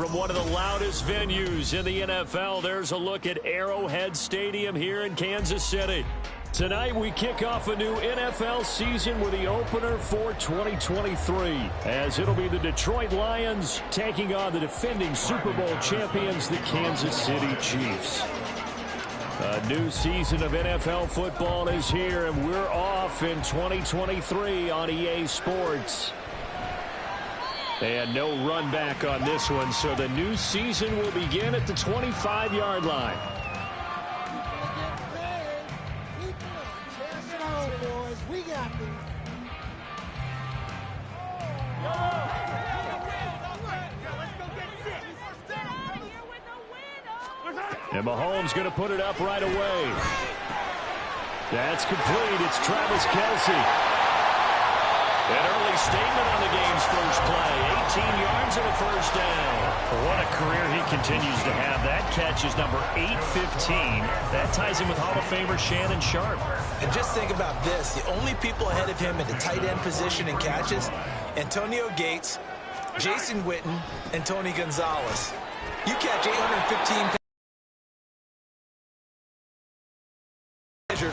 from one of the loudest venues in the NFL. There's a look at Arrowhead Stadium here in Kansas City. Tonight we kick off a new NFL season with the opener for 2023, as it'll be the Detroit Lions taking on the defending Super Bowl champions, the Kansas City Chiefs. A new season of NFL football is here, and we're off in 2023 on EA Sports. And no run back on this one, so the new season will begin at the 25-yard line. And Mahomes going to put it up right away. That's complete. It's Travis Kelce. An early statement on the game's first play. 18 yards and a first down. What a career he continues to have. That catch is number 815. That ties him with Hall of Famer Shannon Sharp. And just think about this. The only people ahead of him in the tight end position and catches, Antonio Gates, Jason Witten, and Tony Gonzalez. You catch 815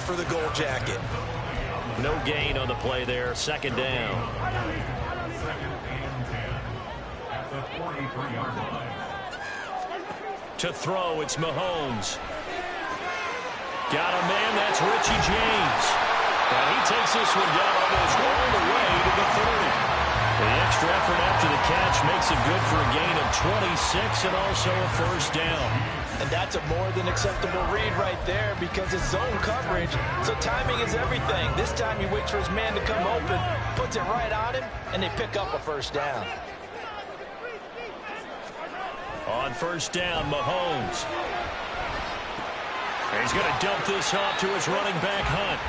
for the gold jacket. No gain on the play there. Second down. To throw, it's Mahomes. Got a man, that's Richie James. And he takes this one down almost all the way to the 30. The extra effort after the catch makes it good for a gain of 26 and also a first down. And that's a more than acceptable read right there because it's zone coverage, so timing is everything. This time he waits for his man to come open, puts it right on him, and they pick up a first down. On first down, Mahomes. And he's going to dump this off to his running back, Hunt.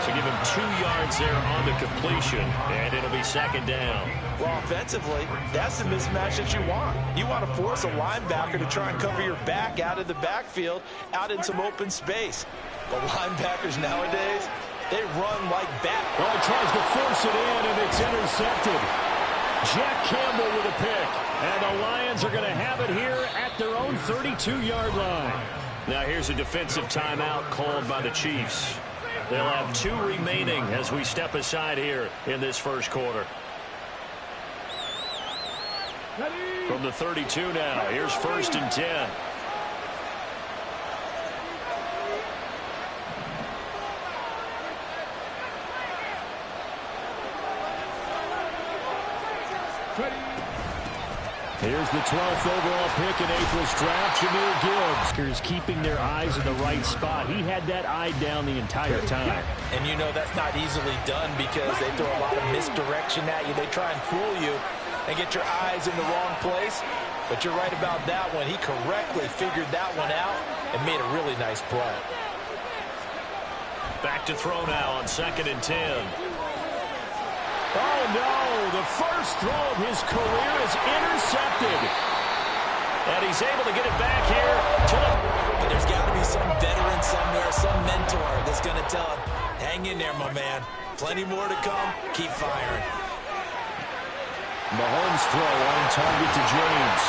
So give him 2 yards there on the completion, and it'll be second down. Well, offensively, that's the mismatch that you want. You want to force a linebacker to try and cover your back out of the backfield, out in some open space. But linebackers nowadays, they run like bat. Well, he tries to force it in, and it's intercepted. Jack Campbell with a pick. And the Lions are going to have it here at their own 32-yard line. Now here's a defensive timeout called by the Chiefs. They'll have 2 remaining as we step aside here in this first quarter. From the 32 now, here's first and 10. Here's the 12th overall pick in April's draft, Jahmyr Gibbs. Keeping their eyes in the right spot. He had that eye down the entire time. And you know that's not easily done because they throw a lot of misdirection at you. They try and fool you and get your eyes in the wrong place. But you're right about that one. He correctly figured that one out and made a really nice play. Back to throw now on second and 10. Oh, no. The first throw of his career is intercepted. And he's able to get it back here to the... And there's got to be some veteran somewhere, some mentor that's going to tell him, hang in there, my man. Plenty more to come. Keep firing. Mahomes throw on target to James.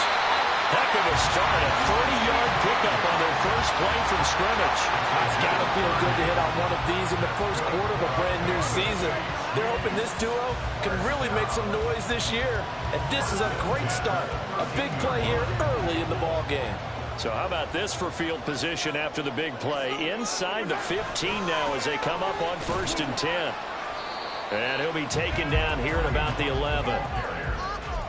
Heck of a start. A 30-yard pickup on their first play from scrimmage. It's got to feel good to hit on one of these in the first quarter of a brand-new season. They're hoping this duo can really make some noise this year. And this is a great start. A big play here early in the ball game. So how about this for field position after the big play? Inside the 15 now as they come up on first and 10. And he'll be taken down here at about the 11.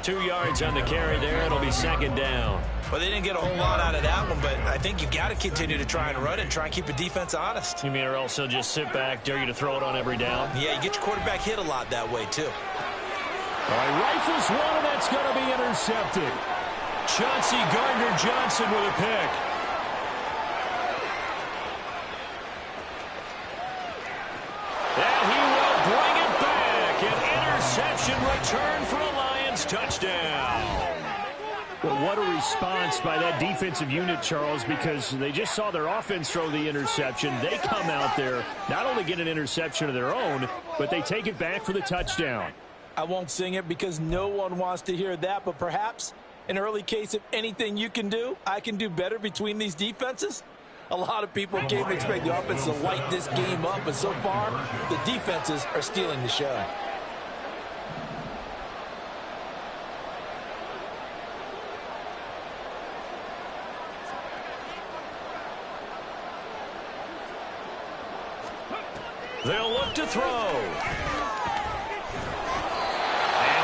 2 yards on the carry there. It'll be second down. Well, they didn't get a whole lot out of that one, but I think you've got to continue to try and run it and try and keep the defense honest. You mean or else they'll just sit back, dare you to throw it on every down? Yeah, you get your quarterback hit a lot that way, too. All right, rifles one, and that's going to be intercepted. Chauncey Gardner-Johnson with a pick. And he will bring it back. An interception return for a Lions touchdown. Well, what a response by that defensive unit, Charles, because they just saw their offense throw the interception. They come out there, not only get an interception of their own, but they take it back for the touchdown. I won't sing it because no one wants to hear that, but perhaps An early case of anything you can do, I can do better between these defenses. A lot of people came to expect the offense to light this game up, but so far, the defenses are stealing the show. They'll look to throw. And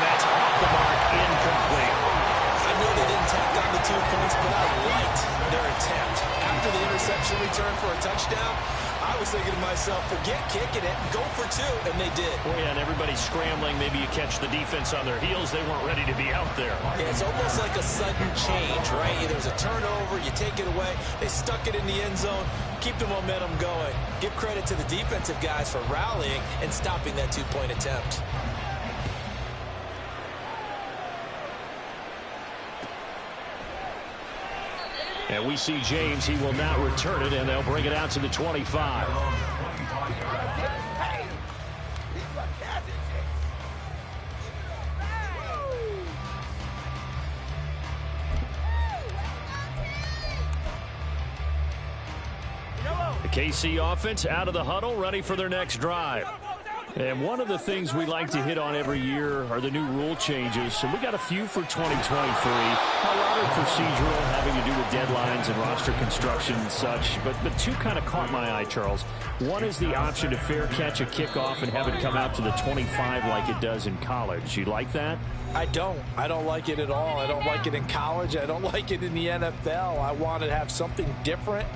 that's off the mark, incomplete. I know they didn't tack on the 2 points, but I liked their attempt. After the interception return for a touchdown, I was thinking to myself, forget kicking it, go for 2, and they did. Oh, yeah, and everybody's scrambling. Maybe you catch the defense on their heels. They weren't ready to be out there. Yeah, it's almost like a sudden change, right? There's a turnover, you take it away. They stuck it in the end zone. Keep the momentum going. Give credit to the defensive guys for rallying and stopping that 2-point attempt. And we see James. He will not return it, and they'll bring it out to the 25. The KC offense out of the huddle, ready for their next drive. And one of the things we like to hit on every year are the new rule changes. So we got a few for 2023. A lot are procedural, having to do with deadlines and roster construction and such. But 2 kind of caught my eye, Charles. One is the option to fair catch a kickoff and have it come out to the 25 like it does in college. You like that? I don't like it at all. I don't like it in college. I don't like it in the NFL. I want to have something different.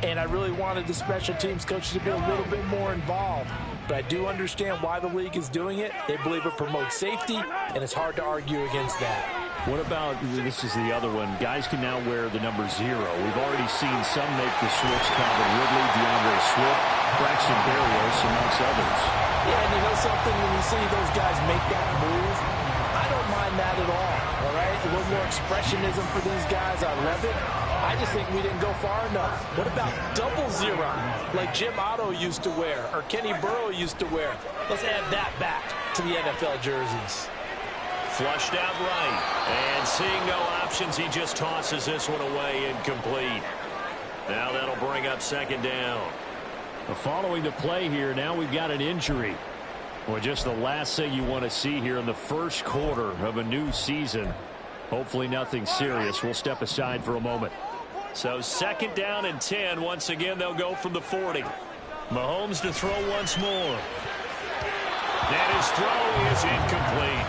And I really wanted the special teams coaches to be a little bit more involved. But I do understand why the league is doing it. They believe it promotes safety, and it's hard to argue against that. What about, this is the other one, guys can now wear the number 0. We've already seen some make the switch, Calvin Ridley, DeAndre Swift, Braxton Berrios, amongst others. Yeah, and you know something, when you see those guys make that move, I don't mind that at all right? A little more expressionism for these guys. I love it. I just think we didn't go far enough. What about 00, like Jim Otto used to wear or Kenny Burrow used to wear? Let's add that back to the NFL jerseys. Flushed out right. And seeing no options, he just tosses this one away, incomplete. Now that'll bring up second down. Following the play here, now we've got an injury. Well, just the last thing you want to see here in the first quarter of a new season. Hopefully nothing serious. We'll step aside for a moment. So second down and 10. Once again, they'll go from the 40. Mahomes to throw once more. And his throw is incomplete.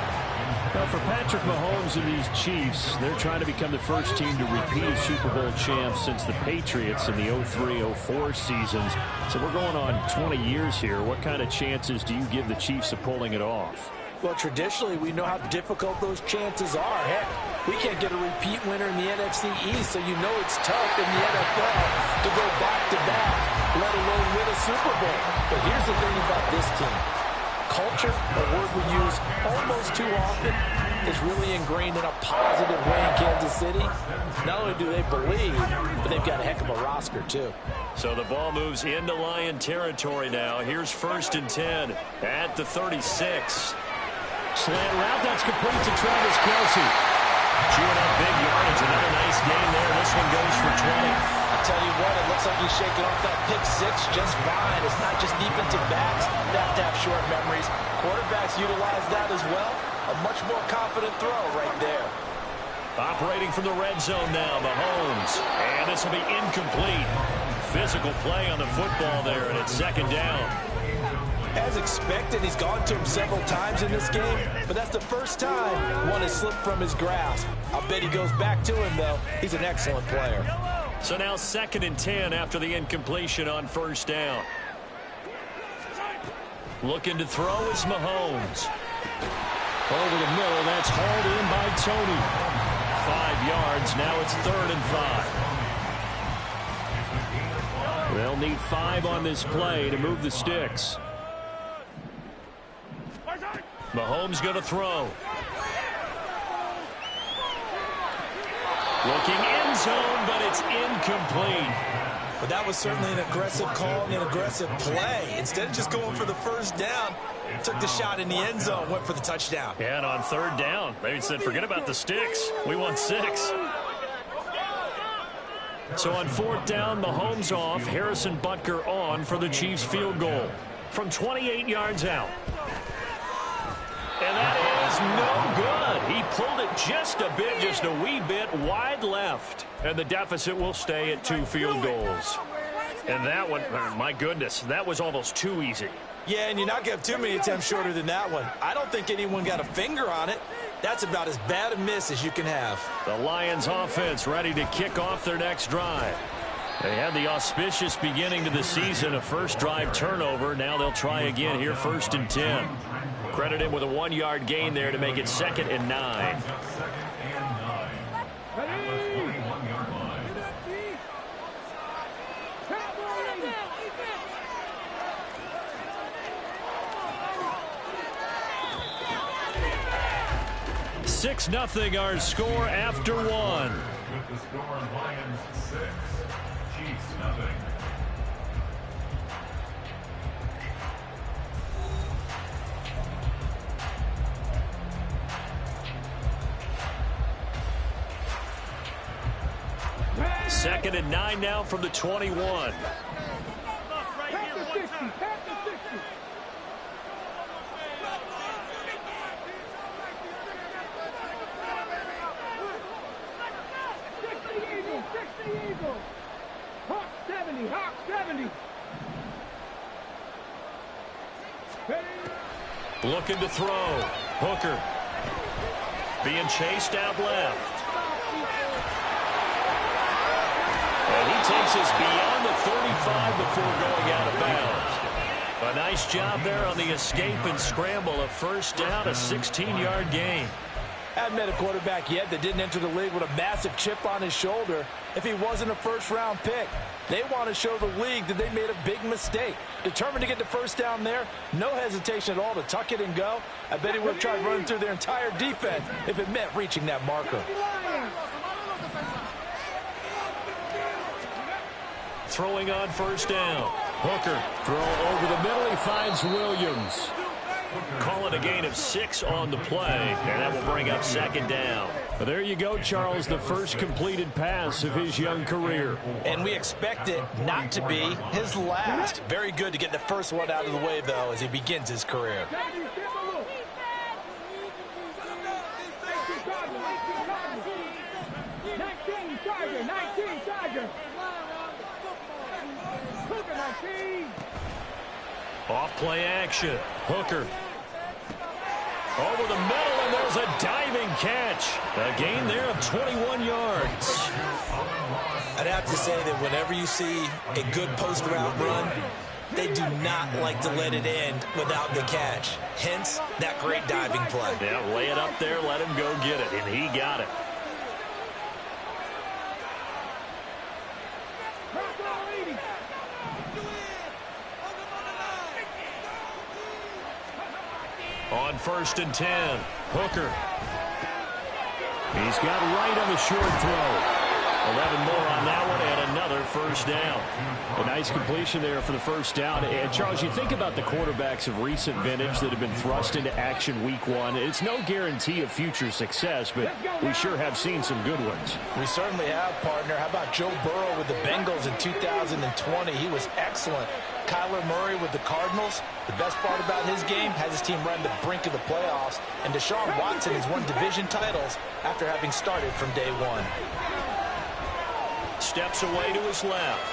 Now for Patrick Mahomes and these Chiefs, they're trying to become the first team to repeat as Super Bowl champs since the Patriots in the 03-04 seasons. So we're going on 20 years here. What kind of chances do you give the Chiefs of pulling it off? Well, traditionally, we know how difficult those chances are. Heck, we can't get a repeat winner in the NFC East, so you know it's tough in the NFL to go back-to-back, let alone win a Super Bowl. But here's the thing about this team. Culture, a word we use almost too often, is really ingrained in a positive way in Kansas City. Not only do they believe, but they've got a heck of a roster, too. So the ball moves into Lion territory now. Here's first and 10 at the 36. Slant route, that's complete to Travis Kelce. Chewing up big yardage, another nice game there. This one goes for 20. I'll tell you what, it looks like he's shaking off that pick six just fine. It's not just defensive backs that have to have short memories. Quarterbacks utilize that as well. A much more confident throw right there. Operating from the red zone now, Mahomes. And this will be incomplete. Physical play on the football there, and it's second down. As expected, he's gone to him several times in this game, but that's the first time one has slipped from his grasp. I'll bet he goes back to him, though. He's an excellent player. So now second and 10 after the incompletion on first down. Looking to throw is Mahomes. Over the middle, that's hauled in by Tony. 5 yards, now it's third and 5. They'll need 5 on this play to move the sticks. Mahomes going to throw. Looking end zone, but it's incomplete. But that was certainly an aggressive call and an aggressive play. Instead of just going for the first down, took the shot in the end zone, went for the touchdown. Yeah, and on third down, they said, forget about the sticks. We want 6. So on fourth down, Mahomes off, Harrison Butker on for the Chiefs field goal from 28 yards out. And that is no good. He pulled it just a bit, just a wee bit wide left. And the deficit will stay at 2 field goals. And that one, my goodness, that was almost too easy. Yeah, and you're not going to have too many attempts shorter than that one. I don't think anyone got a finger on it. That's about as bad a miss as you can have. The Lions offense ready to kick off their next drive. They had the auspicious beginning to the season, a first drive turnover. Now they'll try again here, 1st and 10. Credit him with a 1-yard gain there to make it 2nd and 9. Six nothing our score after 1. With the score, Lions 6, Chiefs nothing. Second and 9 now from the 21. Hawk 70. Looking to throw. Hooker being chased out left. And he takes us beyond the 35 before going out of bounds. A nice job there on the escape and scramble. A first down, a 16-yard gain. Haven't met a quarterback yet that didn't enter the league with a massive chip on his shoulder if he wasn't a first-round pick. They want to show the league that they made a big mistake. Determined to get the first down there, no hesitation at all to tuck it and go. I bet he would have tried running through their entire defense if it meant reaching that marker. Throwing on first down. Hooker, throw over the middle. He finds Williams. Call it a gain of 6 on the play, and that will bring up 2nd down. Well, there you go, Charles, the first completed pass of his young career. And we expect it not to be his last. Very good to get the first one out of the way, though, as he begins his career. Off play action. Hooker. Over the middle, and there's a diving catch. A gain there of 21 yards. I'd have to say that whenever you see a good post-route run, they do not like to let it end without the catch. Hence, that great diving play. Yeah, lay it up there, let him go get it, and he got it. On 1st and 10, Hooker. He's got right on the short throw. 11 more on that one, and another first down. A nice completion there for the first down. And, Charles, you think about the quarterbacks of recent vintage that have been thrust into action week 1. It's no guarantee of future success, but we sure have seen some good ones. We certainly have, partner. How about Joe Burrow with the Bengals in 2020? He was excellent. Kyler Murray with the Cardinals. The best part about his game has his team right on the brink of the playoffs. And Deshaun Watson has won division titles after having started from day 1. Steps away to his left.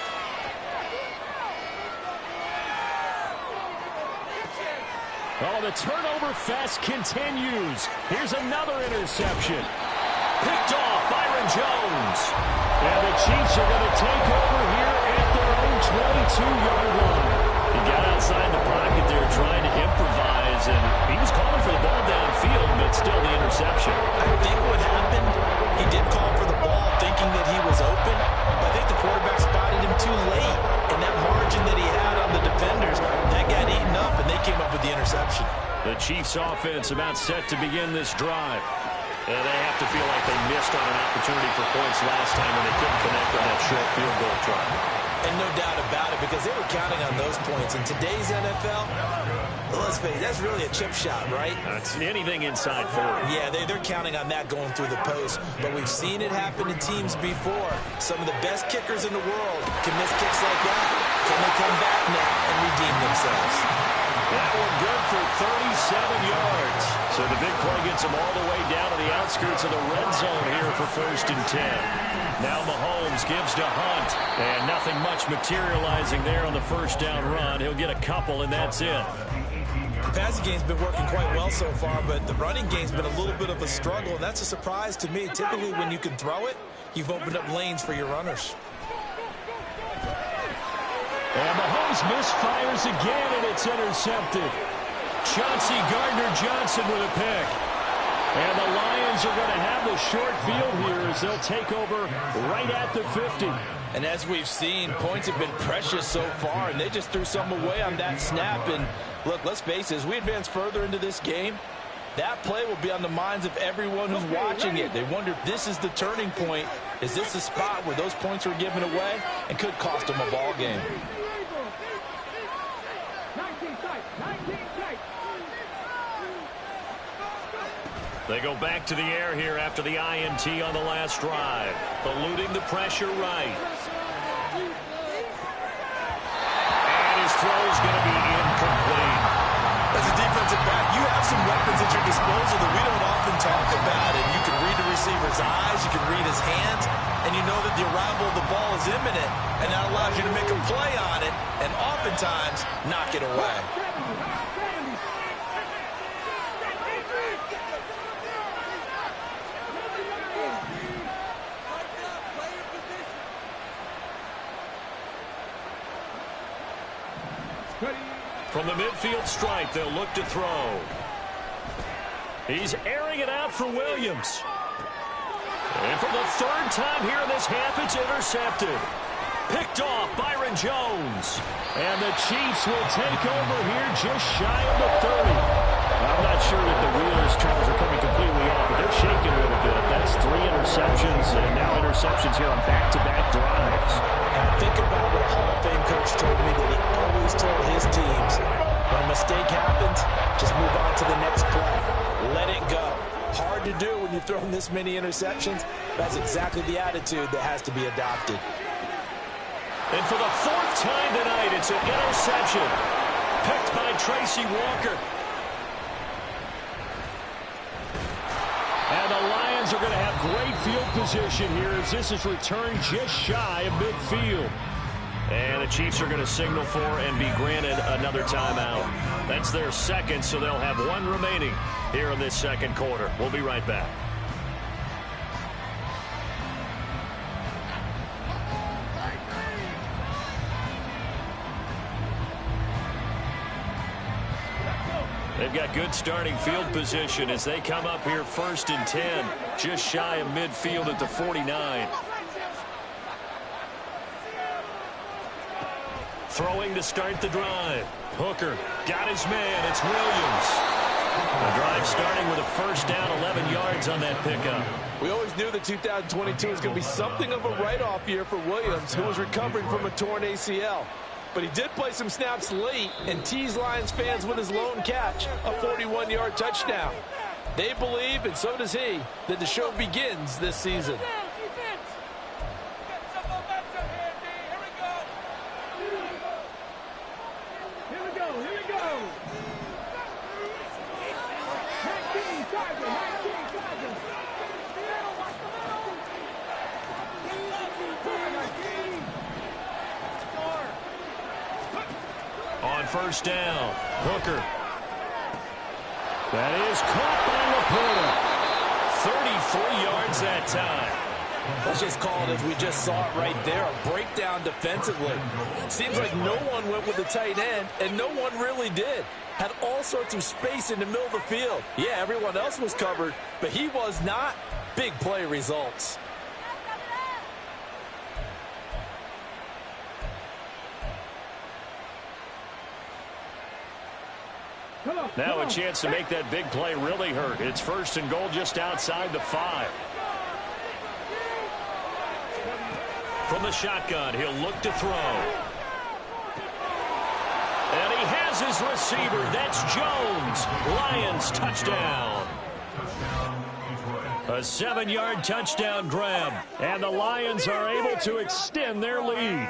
Oh, the turnover fest continues. Here's another interception. Picked off Byron Jones. And the Chiefs are going to take over here at their own 22-yard line. He got outside the pocket there trying to improvise, and he was calling for the ball downfield, but still the interception. I think what happened, he did call for the ball thinking that he was open, but I think the quarterback spotted him too late. And that margin that he had on the defenders, that got eaten up, and they came up with the interception. The Chiefs offense about set to begin this drive. And they have to feel like they missed on an opportunity for points last time when they couldn't connect on that short field goal try. And no because they were counting on those points. In today's NFL, let's face it, that's really a chip shot, right? That's anything inside 40. Yeah, they're counting on that going through the post. But we've seen it happen to teams before. Some of the best kickers in the world can miss kicks like that. Can they come back now and redeem themselves? That one good for 37 yards. So the big play gets them all the way down to the outskirts of the red zone here for 1st and 10. Now Mahomes gives to Hunt. And nothing much materializing there on the first down run. He'll get a couple, and that's it. The passing game's been working quite well so far, but the running game's been a little bit of a struggle, and that's a surprise to me. Typically, when you can throw it, you've opened up lanes for your runners. And Mahomes misfires again, and it's intercepted. Chauncey Gardner-Johnson with a pick. And the Lions are going to have the short field here as they'll take over right at the 50. And as we've seen, points have been precious so far, and they just threw some away on that snap. And look, let's face it, as we advance further into this game, that play will be on the minds of everyone who's watching it. They wonder if this is the turning point. Is this the spot where those points were given away and could cost them a ball game? They go back to the air here after the INT on the last drive. Eluding the pressure right. And his throw's going to be incomplete. As a defensive back, you have some weapons at your disposal that we don't often talk about. And you can read the receiver's eyes, you can read his hands, and you know that the arrival of the ball is imminent. And that allows you to make a play on it and oftentimes knock it away. From the midfield stripe, they'll look to throw. He's airing it out for Williams. And for the 3rd time here in this half, it's intercepted. Picked off Byron Jones. And the Chiefs will take over here just shy of the 30. I'm not sure that the wheels, Charles, are coming completely off, but they're shaking a little bit. That's 3 interceptions, and now interceptions here on back-to-back drives. And think about what Hall of Fame coach told me that he always told his teams, when a mistake happens, just move on to the next play. Let it go. Hard to do when you've thrown this many interceptions. That's exactly the attitude that has to be adopted. And for the 4th time tonight, it's an interception. Picked by Tracy Walker. And the Lions are going to have great field position here as this is returned just shy of midfield. And the Chiefs are going to signal for and be granted another timeout. That's their 2nd, so they'll have 1 remaining here in this 2nd quarter. We'll be right back. They've got good starting field position as they come up here 1st and 10, just shy of midfield at the 49. Throwing to start the drive. Hooker got his man. It's Williams. The drive starting with a 1st down, 11 yards on that pickup. We always knew that 2022 was going to be something of a write-off year for Williams, who was recovering from a torn ACL. But he did play some snaps late and teased Lions fans with his lone catch, a 41-yard touchdown. They believe, and so does he, that the show begins this season. Here we go. 19 Chargers. On 1st down, Hooker. That is caught by Laporta. 33 yards that time. Let's just call it as we just saw it right there, a breakdown defensively. Seems like no one went with the tight end, and no one really did. Had all sorts of space in the middle of the field. Yeah, everyone else was covered, but he was not. Big play results. Now a chance to make that big play really hurt. It's 1st and goal just outside the 5. From the shotgun, he'll look to throw. has his receiver. That's Jones. Lions touchdown. A 7-yard touchdown grab. And the Lions are able to extend their lead.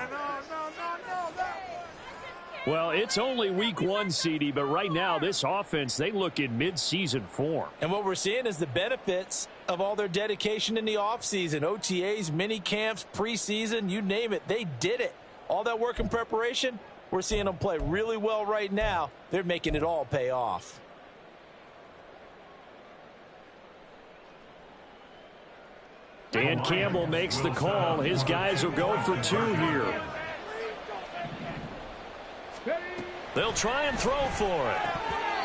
Well, it's only week 1, CD, but right now this offense, they look in mid-season form. And what we're seeing is the benefits of all their dedication in the offseason. OTAs, mini camps, preseason, you name it, they did it. All that work and preparation, we're seeing them play really well right now. They're making it all pay off. Dan Campbell makes the call. His guys will go for 2 here. They'll try and throw for it.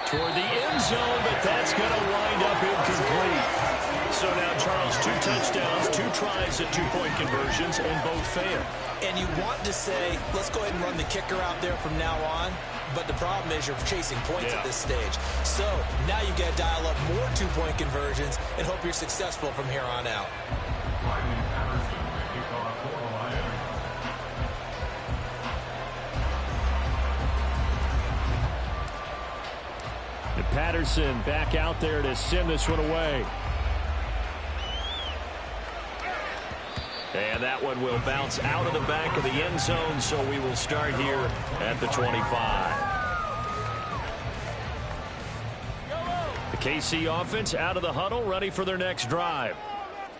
Toward the end zone, but that's going to wind up incomplete. So now, Charles, 2 touchdowns, 2 tries at 2-point conversions, and both fail. And you want to say, let's go ahead and run the kicker out there from now on. But the problem is you're chasing points at this stage. So now you've got to dial up more 2-point conversions and hope you're successful from here on out. Patterson back out there to send this one away. And that one will bounce out of the back of the end zone, so we will start here at the 25. The KC offense out of the huddle, ready for their next drive.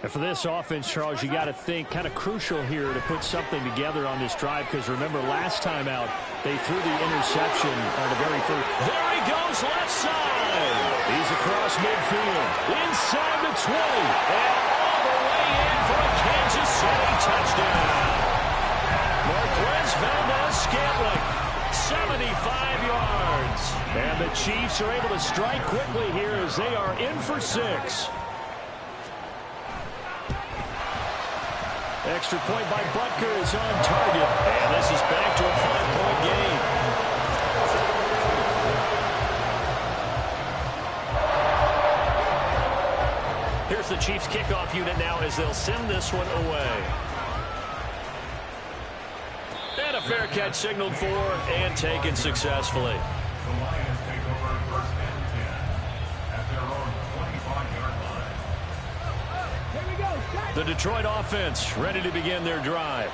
And for this offense, Charles, you got to think kind of crucial here to put something together on this drive, because remember last time out they threw the interception on the very first. There he goes, left side. He's across midfield, inside the 20, and all the way in for a Kansas City touchdown. Marquez Valdez-Scantling, 75 yards. And the Chiefs are able to strike quickly here as they are in for 6. Extra point by Butker is on target. And this is back to a 5-point game. Here's the Chiefs kickoff unit now as they'll send this one away. And a fair catch signaled for and taken successfully. The Lions take over first and 10 at their own 25-yard line. Here we go. The Detroit offense ready to begin their drive.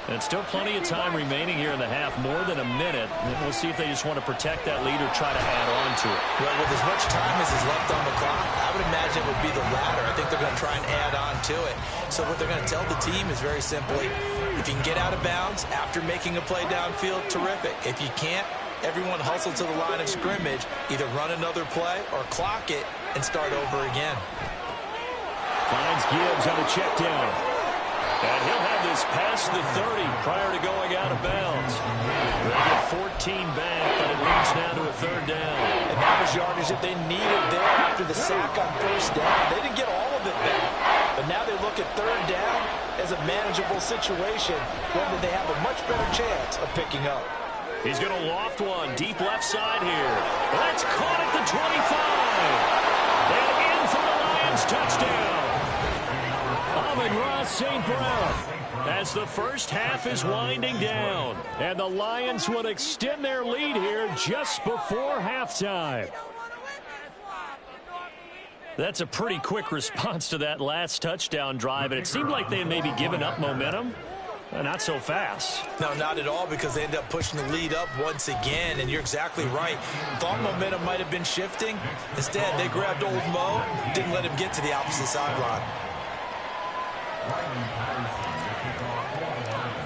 And still plenty of time remaining here in the half, more than a minute. And we'll see if they just want to protect that lead or try to add on to it. Well, with as much time as is left on the clock, I would imagine it would be the latter. I think they're going to try and add on to it. So what they're going to tell the team is very simply, if you can get out of bounds after making a play downfield, terrific. If you can't, everyone hustle to the line of scrimmage, either run another play or clock it and start over again. Finds Gibbs on a check down. And he'll have this past the 30 prior to going out of bounds. They get 14 back, but it leads now to a 3rd down. And that was yardage that they needed there after the sack on 1st down. They didn't get all of it back. But now they look at 3rd down as a manageable situation, one that they have a much better chance of picking up. He's going to loft one deep left side here. That's caught at the 25. And in for the Lions touchdown. Amon-Ra St. Brown as the first half is winding down. And the Lions will extend their lead here just before halftime. That's a pretty quick response to that last touchdown drive. And it seemed like they had maybe given up momentum. Not so fast. No, not at all, because they end up pushing the lead up once again, and you're exactly right. Thought momentum might have been shifting. Instead, they grabbed old Mo, didn't let him get to the opposite sideline.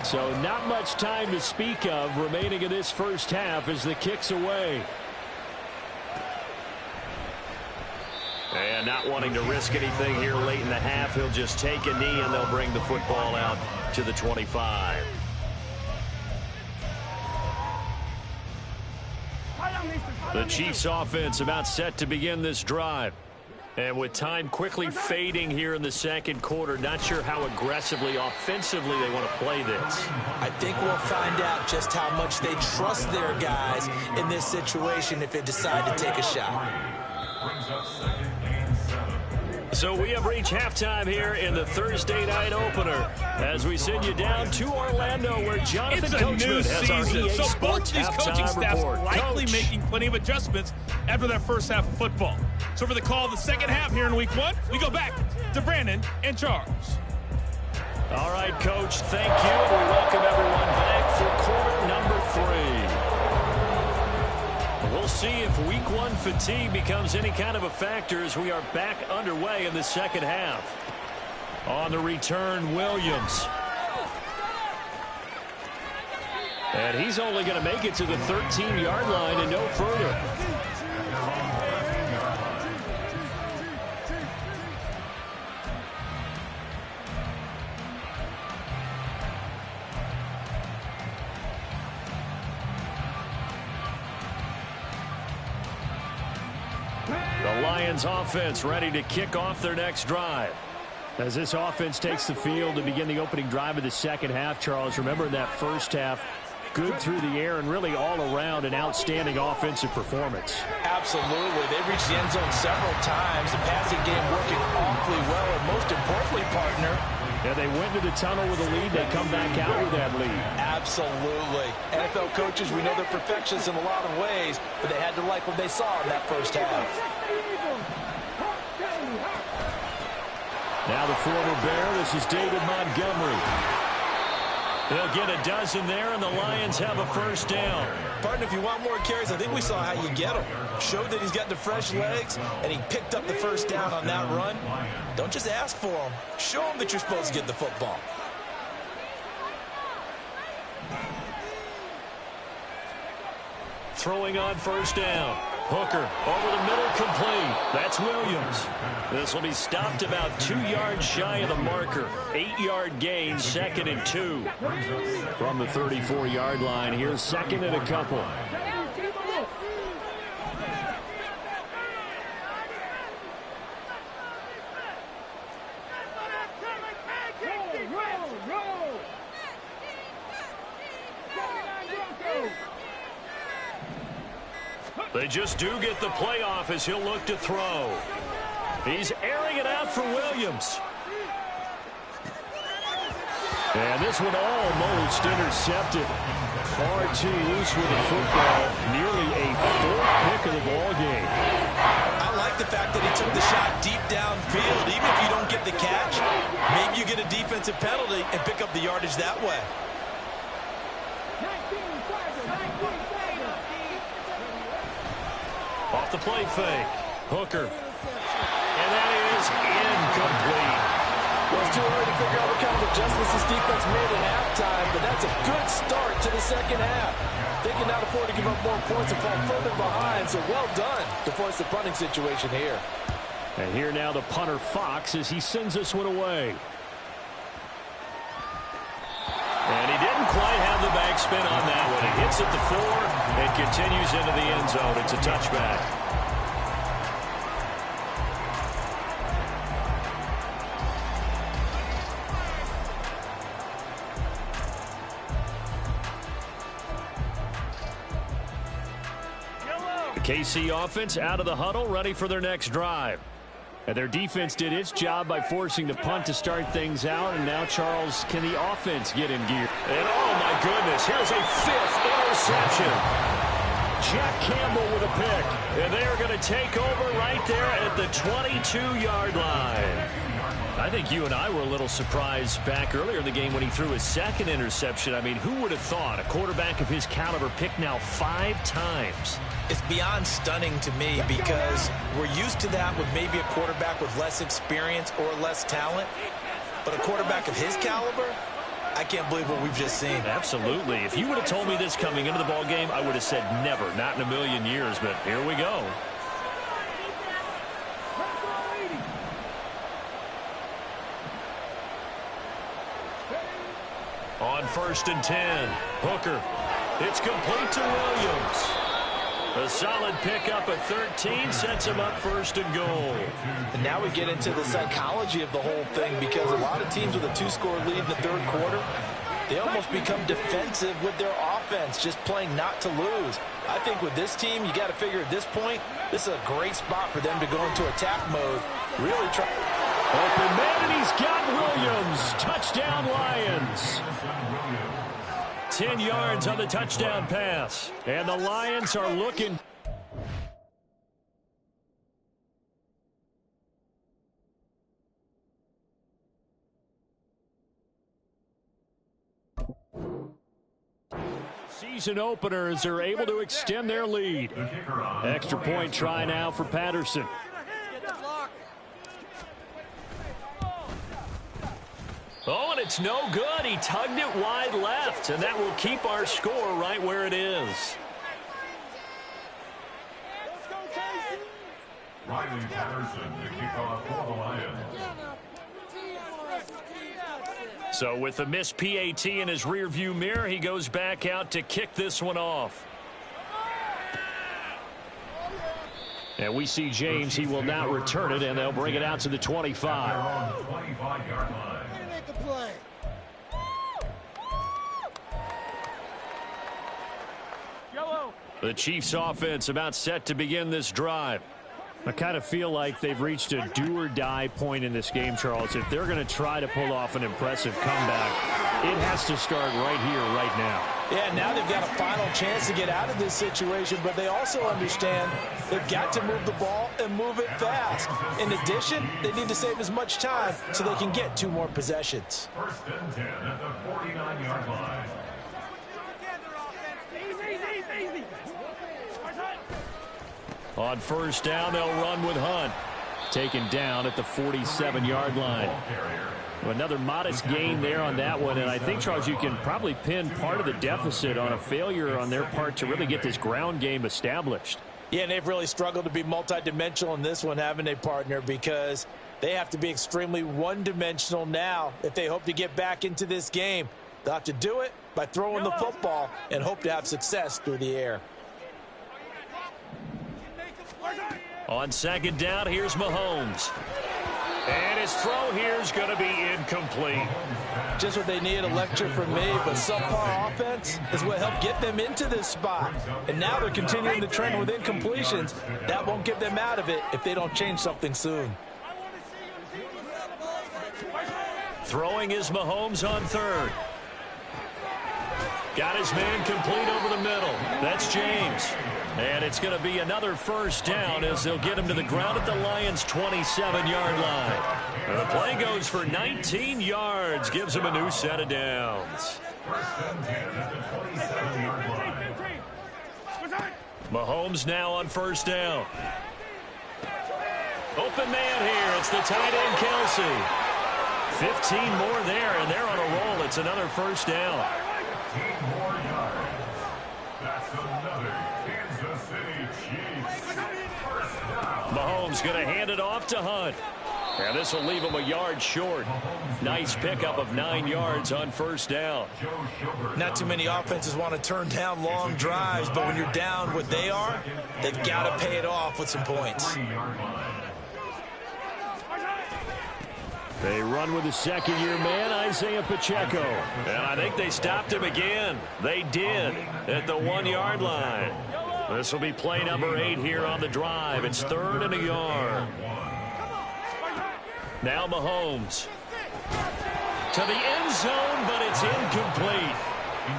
So not much time to speak of remaining in this first half as the kick's away. And not wanting to risk anything here late in the half, he'll just take a knee and they'll bring the football out to the 25. The Chiefs offense about set to begin this drive. And with time quickly fading here in the second quarter, not sure how aggressively, offensively they want to play this. I think we'll find out just how much they trust their guys in this situation if they decide to take a shot. So we have reached halftime here in the Thursday night opener as we send you down to Orlando where Jonathan Coachman has our EA so Sports both of these coaching halftime staffs report. likely Coach. making plenty of adjustments after their first half of football. So for the call of the second half here in week 1, we go back to Brandon and Charles. All right, Coach, thank you. We welcome everyone back for quarter number 3. We'll see if week 1 fatigue becomes any kind of a factor as we are back underway in the second half. On the return, Williams. And he's only going to make it to the 13-yard line and no further. The Lions offense ready to kick off their next drive. As this offense takes the field to begin the opening drive of the second half, Charles, remember that first half, good through the air and really all around an outstanding offensive performance. Absolutely. They've reached the end zone several times. The passing game working awfully well, and most importantly, partner, yeah, they went into the tunnel with a lead. They come back out with that lead. Absolutely. NFL coaches, we know they're perfectionists in a lot of ways, but they had to like what they saw in that first half. Now the former Bear, this is David Montgomery. They'll get a dozen there, and the Lions have a first down. Partner, if you want more carries, I think we saw how you get him. Showed that he's got the fresh legs, and he picked up the first down on that run. Don't just ask for him. Show him that you're supposed to get the football. Throwing on first down. Hooker over the middle, complete. That's Williams. This will be stopped about 2 yards shy of the marker. 8-yard gain, 2nd and 2. From the 34-yard line, here's 2nd and a couple. They just do get the playoff as he'll look to throw. He's airing it out for Williams. And this one almost intercepted. Far too loose with the football. Nearly a 4th pick of the ball game. I like the fact that he took the shot deep downfield. Even if you don't get the catch, maybe you get a defensive penalty and pick up the yardage that way. Off the play fake. Hooker. And that is incomplete. Well, it's too early to figure out what kind of adjustments this defense made at halftime, but that's a good start to the second half. They can now afford to give up more points and fall further behind, so well done to force the punting situation here. And here now the punter Fox as he sends this one away. And he didn't quite have the backspin on that one. It hits at the 4 and continues into the end zone. It's a touchback. The KC offense out of the huddle, ready for their next drive. And their defense did its job by forcing the punt to start things out. And now, Charles, can the offense get in gear? And, oh, my goodness, here's a 5th interception. Jack Campbell with a pick. And they are going to take over right there at the 22-yard line. I think you and I were a little surprised back earlier in the game when he threw his 2nd interception. I mean, who would have thought a quarterback of his caliber picked now 5 times? It's beyond stunning to me because we're used to that with maybe a quarterback with less experience or less talent. But a quarterback of his caliber, I can't believe what we've just seen. Absolutely. If you would have told me this coming into the ball game, I would have said never, not in a million years. But here we go. On 1st and 10, Hooker. It's complete to Williams. A solid pickup at 13 sets him up 1st and goal. And now we get into the psychology of the whole thing because a lot of teams with a 2-score lead in the 3rd quarter, they almost become defensive with their offense, just playing not to lose. I think with this team, you got to figure at this point, this is a great spot for them to go into attack mode, really try. Open man, and he's got Williams. Touchdown, Lions. 10 yards on the touchdown pass. And the Lions are looking. Season openers are able to extend their lead. Extra point try now for Patterson. Oh, and it's no good. He tugged it wide left, and that will keep our score right where it is. Riley Patterson to kick off for the Lions. So with the missed PAT in his rearview mirror, he goes back out to kick this one off. And we see James. He will not return it, and they'll bring it out to the 25. 25-yard line. The Chiefs offense about set to begin this drive. I kind of feel like they've reached a do-or-die point in this game, Charles. If they're going to try to pull off an impressive comeback, it has to start right here, right now. Yeah, now they've got a final chance to get out of this situation, but they also understand they've got to move the ball and move it fast. In addition, they need to save as much time so they can get 2 more possessions. First and 10 at the 49-yard line. On first down, they'll run with Hunt. Taken down at the 47-yard line. Another modest gain there on that one, and I think, Charles, you can probably pin part of the deficit on a failure on their part to really get this ground game established. Yeah, and they've really struggled to be multidimensional in this one, haven't they, partner? Because they have to be extremely one-dimensional now if they hope to get back into this game. They'll have to do it by throwing the football and hope to have success through the air. On second down, here's Mahomes. And his throw here is going to be incomplete. Just what they need, a lecture from me, but subpar offense is what helped get them into this spot. And now they're continuing the trend with incompletions. That won't get them out of it if they don't change something soon. Throwing is Mahomes on third. Got his man complete over the middle. That's James. And it's going to be another first down as they'll get him to the ground at the Lions' 27-yard line. And the play goes for 19 yards, gives him a new set of downs. First and 10 at the 27-yard line. Mahomes now on first down. Open man here. It's the tight end, Kelsey. 15 more there, and they're on a roll. It's another first down. 15 more yards. That's another Kansas City Chiefs first down. Mahomes going to hand it off to Hunt. And this will leave him a yard short. Nice pickup of 9 yards on first down. Not too many offenses want to turn down long drives, but when you're down what they are, they've got to pay it off with some points. They run with the second-year man, Isaiah Pacheco. And I think they stopped him again. They did at the 1-yard line. This will be play number 8 here on the drive. It's 3rd and a yard. Now Mahomes. To the end zone, but it's incomplete.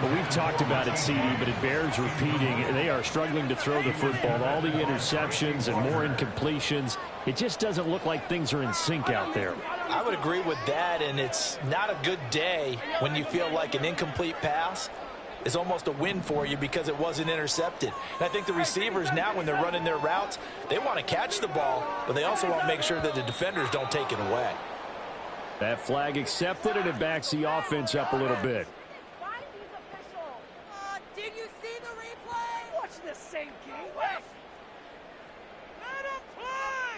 Well, we've talked about it, CD, but it bears repeating. They are struggling to throw the football. All the interceptions and more incompletions. It just doesn't look like things are in sync out there. I would agree with that, and it's not a good day when you feel like an incomplete pass is almost a win for you because it wasn't intercepted. And I think the receivers now, when they're running their routes, they want to catch the ball, but they also want to make sure that the defenders don't take it away. That flag accepted, and it backs the offense up a little bit. Did you see the replay? Watch the same game. Let him play!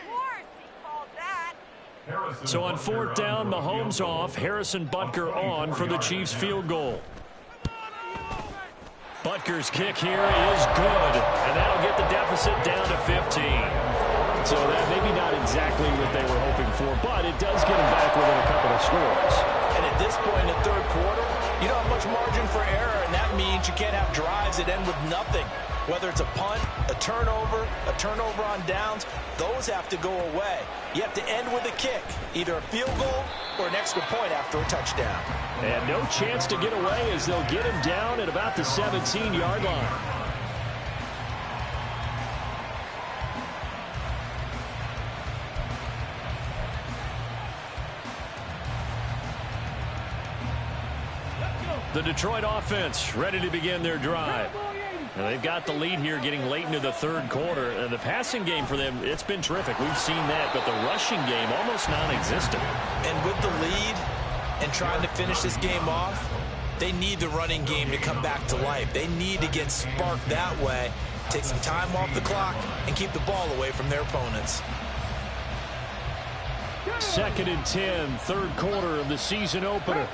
Of course, he called that. So on 4th down, Mahomes off, Harrison Butker on for the Chiefs field goal. Butker's kick here is good, and that'll get the deficit down to 15. So that maybe not exactly what they were hoping for, but it does get them back within a couple of scores. And at this point in the 3rd quarter, you don't have much margin for error, and that that means you can't have drives that end with nothing. Whether it's a punt, a turnover on downs, those have to go away. You have to end with a kick, either a field goal or an extra point after a touchdown. And no chance to get away as they'll get him down at about the 17-yard line. The Detroit offense ready to begin their drive. And they've got the lead here getting late into the third quarter. And the passing game for them, it's been terrific. We've seen that, but the rushing game almost non-existent. And with the lead and trying to finish this game off, they need the running game to come back to life. They need to get sparked that way, take some time off the clock, and keep the ball away from their opponents. 2nd and 10, third quarter of the season opener.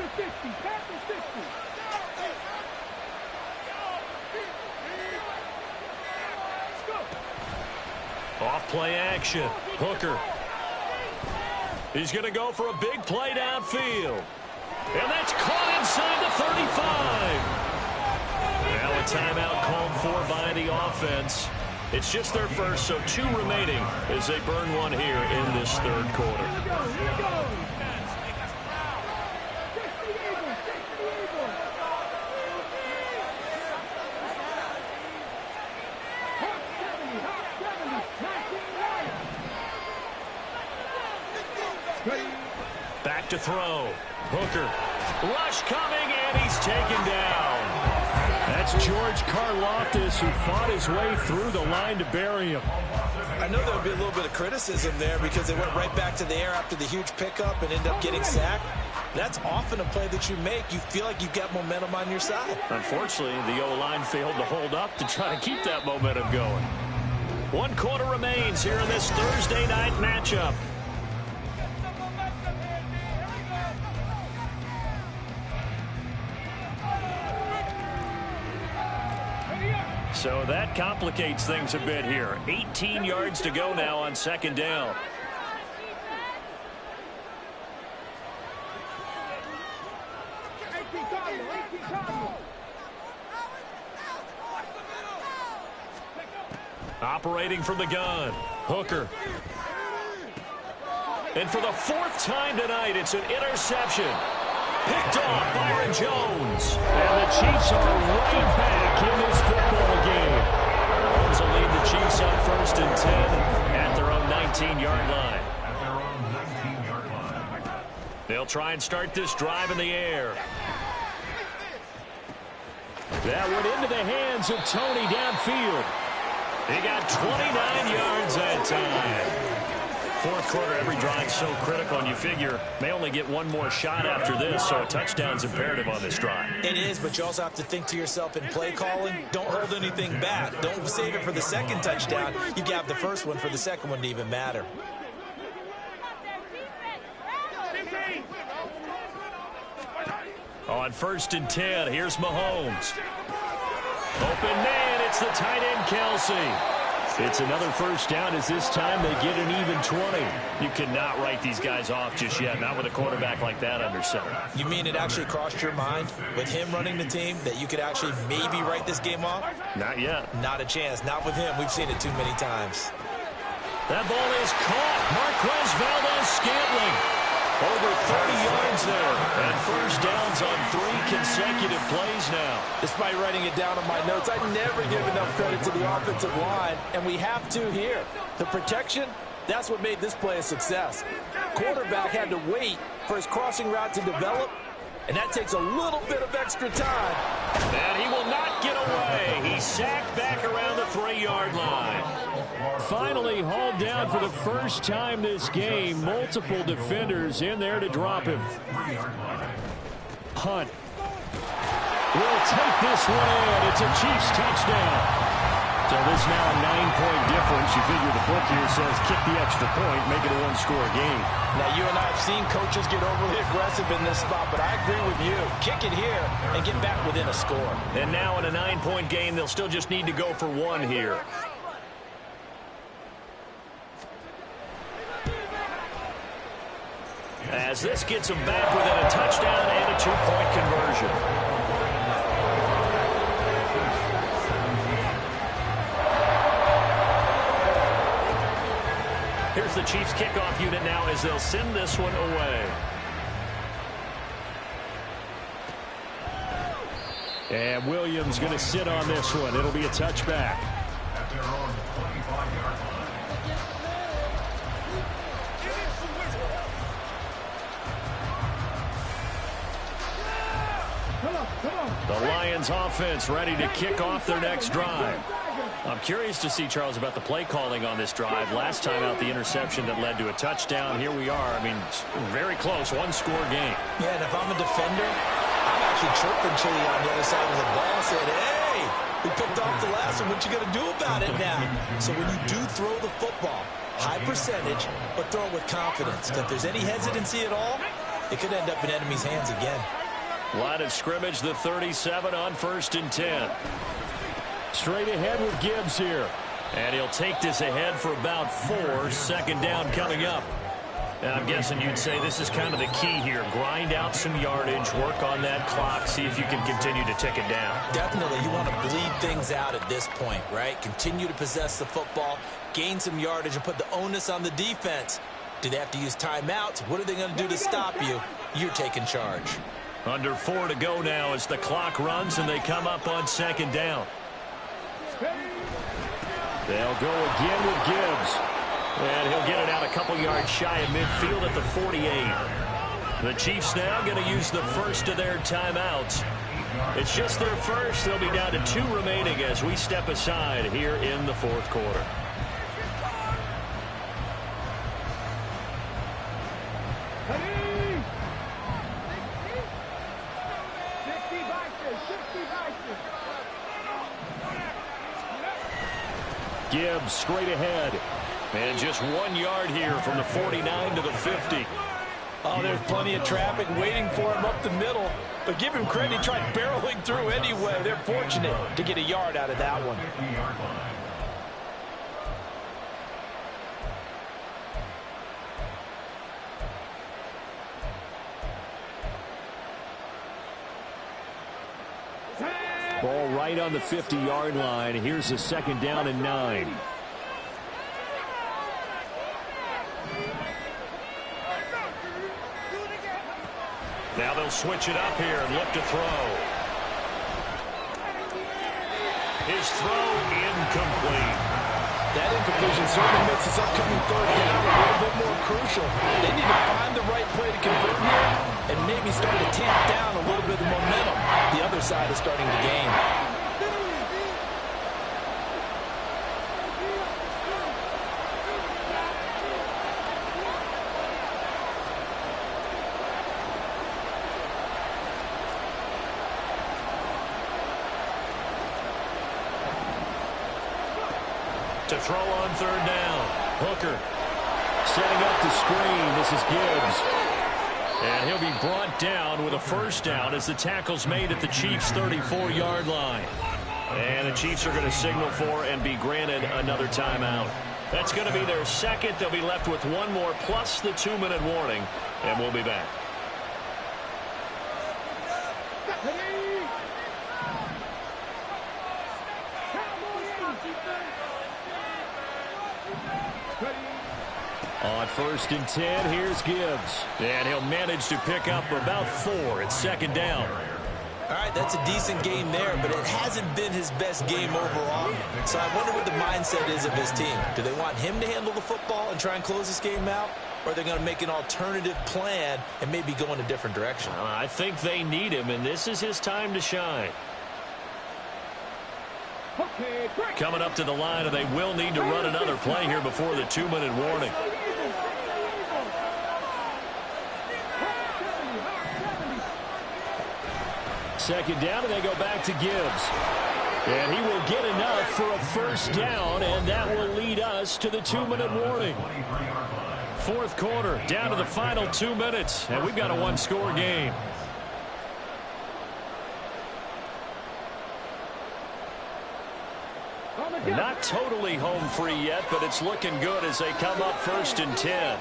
Off play action. Hooker. He's going to go for a big play downfield. And that's caught inside the 35. Now a timeout called for by the offense. It's just their first, so 2 remaining as they burn one here in this third quarter. Back to throw. Hooker. Rush coming, and he's taken down. That's George Karlaftis, who fought his way through the line to bury him. I know there would be a little bit of criticism there because they went right back to the air after the huge pickup and ended up getting sacked. That's often a play that you make. You feel like you've got momentum on your side. Unfortunately, the O-line failed to hold up to try to keep that momentum going. 1 quarter remains here in this Thursday night matchup. So that complicates things a bit here. 18 yards to go now on 2nd down. Operating from the gun. Hooker. And for the 4th time tonight, it's an interception. Picked off Byron Jones. And the Chiefs are right back in this football game. Mahomes will lead the Chiefs on 1st and 10 at their own 19-yard line. They'll try and start this drive in the air. That went into the hands of Tony downfield. He got 29 yards that time. 4th quarter, every drive so critical, and you figure may only get one more shot after this, so a touchdown's imperative on this drive. It is, but you also have to think to yourself in play calling, don't hold anything back. Don't save it for the 2nd touchdown. You got the first one for the 2nd one to even matter. On 1st and 10, here's Mahomes. Open man, it's the tight end, Kelsey. It's another first down as this time they get an even 20. You cannot write these guys off just yet, not with a quarterback like that under center. You mean it actually crossed your mind with him running the team that you could actually maybe write this game off? Not yet. Not a chance. Not with him. We've seen it too many times. That ball is caught. Marquez Valdes-Scantling. Over 30 yards there. And first downs on 3 consecutive plays now. Despite writing it down on my notes, I never give enough credit to the offensive line, and we have to here. The protection, that's what made this play a success. Quarterback had to wait for his crossing route to develop, and that takes a little bit of extra time. And he will not get away. He's sacked back around the 3-yard line. Finally hauled down for the first time this game. Multiple defenders in there to drop him. Hunt will take this one in. It's a Chiefs touchdown. So this now a 9-point difference. You figure the book here says kick the extra point, make it a 1-score game. Now, you and I have seen coaches get overly aggressive in this spot, but I agree with you. Kick it here and get back within a score. And now in a 9-point game, they'll still just need to go for 1 here. As this gets them back within a touchdown and a 2-point conversion. is the Chiefs kickoff unit now as they'll send this one away. And Williams going to sit on this one. It'll be a touchback. At their own 25-yard line. The Lions offense ready to kick off their next drive. I'm curious to see, Charles, about the play calling on this drive. Last time out, the interception that led to a touchdown. Here we are. I mean, very close, one-score game. Yeah, and if I'm a defender, I'm actually chirping Chili on the other side of the ball saying, hey, we picked off the last one. What you going to do about it now? So when you do throw the football, high percentage, but throw it with confidence. If there's any hesitancy at all, it could end up in enemy's hands again. Line of scrimmage, the 37 on 1st and 10. Straight ahead with Gibbs here. And he'll take this ahead for about 4. Second down coming up. And I'm guessing you'd say this is kind of the key here. Grind out some yardage, work on that clock, see if you can continue to tick it down. Definitely. You want to bleed things out at this point, right? Continue to possess the football, gain some yardage, and put the onus on the defense. Do they have to use timeouts? What are they going to do to stop you? You're taking charge. Under 4 to go now as the clock runs and they come up on second down. They'll go again with Gibbs. And he'll get it out a couple yards shy of midfield at the 48. The Chiefs now going to use the first of their timeouts. It's just their first. They'll be down to 2 remaining as we step aside here in the 4th quarter. Gibbs straight ahead. And just 1 yard here from the 49 to the 50. Oh, there's plenty of traffic waiting for him up the middle. But give him credit, he tried barreling through anyway. They're fortunate to get a yard out of that one. 50-yard line. Ball right on the 50-yard line. Here's a second down and 9. Now they'll switch it up here and look to throw. His throw incomplete. That incompletion certainly makes this upcoming third down a little bit more crucial. They need to find the right play to convert here and maybe start to tamp down a little bit of momentum. The other side is starting to gain. To throw on third down. Hooker setting up the screen. This is Gibbs. And he'll be brought down with a first down as the tackle's made at the Chiefs' 34-yard line. And the Chiefs are going to signal for and be granted another timeout. That's going to be their second. They'll be left with 1 more plus the 2-minute warning. And we'll be back. On 1st and 10, here's Gibbs. And he'll manage to pick up about 4. It's second down. All right, that's a decent game there, but it hasn't been his best game overall. So I wonder what the mindset is of his team. Do they want him to handle the football and try and close this game out? Or are they going to make an alternative plan and maybe go in a different direction? I think they need him, and this is his time to shine. Coming up to the line, and they will need to run another play here before the 2-minute warning. Second down, and they go back to Gibbs. And he will get enough for a first down, and that will lead us to the 2-minute warning. 4th quarter, down to the final 2 minutes, and we've got a 1-score game. Not totally home free yet, but it's looking good as they come up 1st and 10.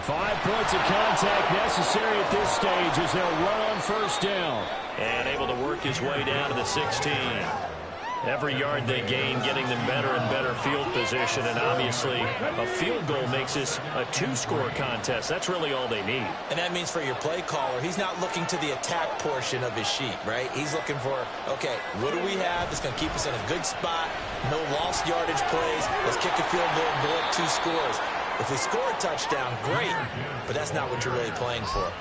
5 points of contact necessary at this stage as they'll run on first down. And able to work his way down to the 16. Every yard they gain, getting them better and better field position, and obviously a field goal makes this a two-score contest. That's really all they need. And that means for your play caller, he's not looking to the attack portion of his sheet, right? He's looking for, okay, what do we have that's going to keep us in a good spot? No lost yardage plays. Let's kick a field goal and go up 2 scores. If we score a touchdown, great, but that's not what you're really playing for.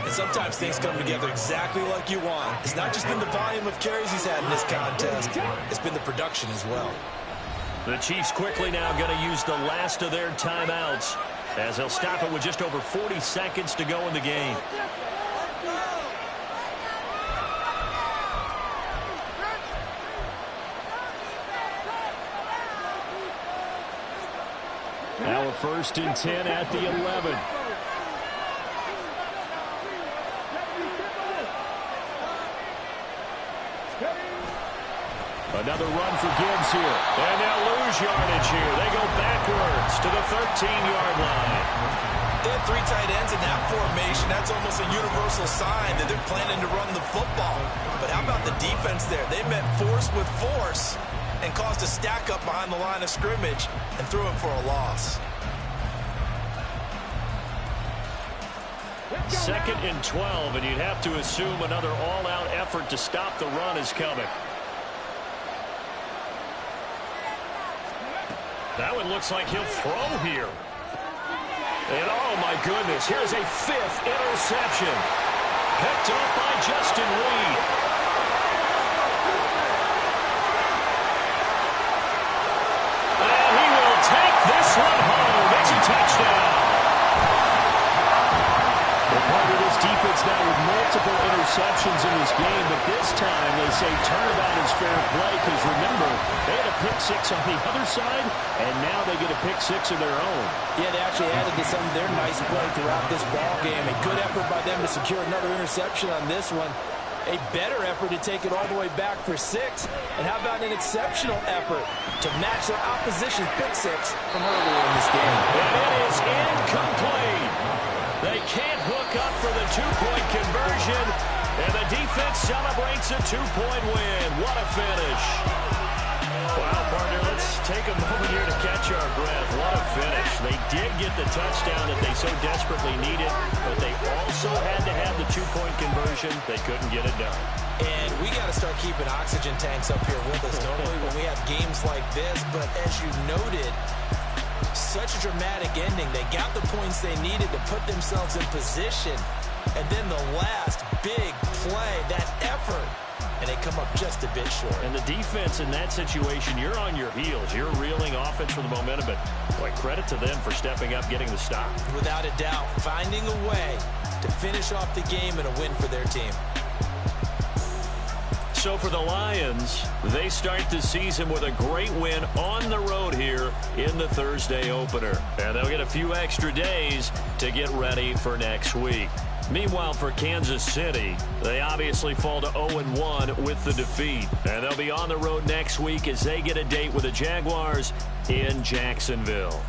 And sometimes things come together exactly like you want. It's not just been the volume of carries he's had in this contest. It's been the production as well. The Chiefs quickly now going to use the last of their timeouts as they'll stop it with just over 40 seconds to go in the game. Now a 1st and 10 at the 11. Another run for Gibbs here. And they'll lose yardage here. They go backwards to the 13-yard line. They have 3 tight ends in that formation. That's almost a universal sign that they're planning to run the football. But how about the defense there? They met force with force and caused a stack up behind the line of scrimmage and threw it for a loss. 2nd and 12, and you'd have to assume another all-out effort to stop the run is coming. That one looks like he'll throw here. And oh my goodness, here's a 5th interception. Picked up by Justin Reed. And he will take this one home. It's a touchdown. Well, part of this defense now with multiple interceptions in this game, but this time they say turnabout is fair play because remember, they had a pick 6 on the other side, and now they get a pick 6 of their own. Yeah, they actually added to some of their nice play throughout this ball game. A good effort by them to secure another interception on this one. A better effort to take it all the way back for 6. And how about an exceptional effort to match their opposition's pick 6 from earlier in this game? And it is incomplete. They can't hook up for the 2-point conversion, and the defense celebrates a 2-point win. What a finish. Wow, partner, let's take a moment here to catch our breath. What a finish. They did get the touchdown that they so desperately needed, but they also had to have the 2-point conversion. They couldn't get it done. And we got to start keeping oxygen tanks up here with us normally when we have games like this, but as you noted, such a dramatic ending. They got the points they needed to put themselves in position. And then the last big play, that effort, and they come up just a bit short. And the defense in that situation, you're on your heels. You're reeling offense for the momentum, but boy, credit to them for stepping up, getting the stop. Without a doubt, finding a way to finish off the game and a win for their team. So for the Lions, they start the season with a great win on the road here in the Thursday opener. And they'll get a few extra days to get ready for next week. Meanwhile, for Kansas City, they obviously fall to 0-1 with the defeat. And they'll be on the road next week as they get a date with the Jaguars in Jacksonville.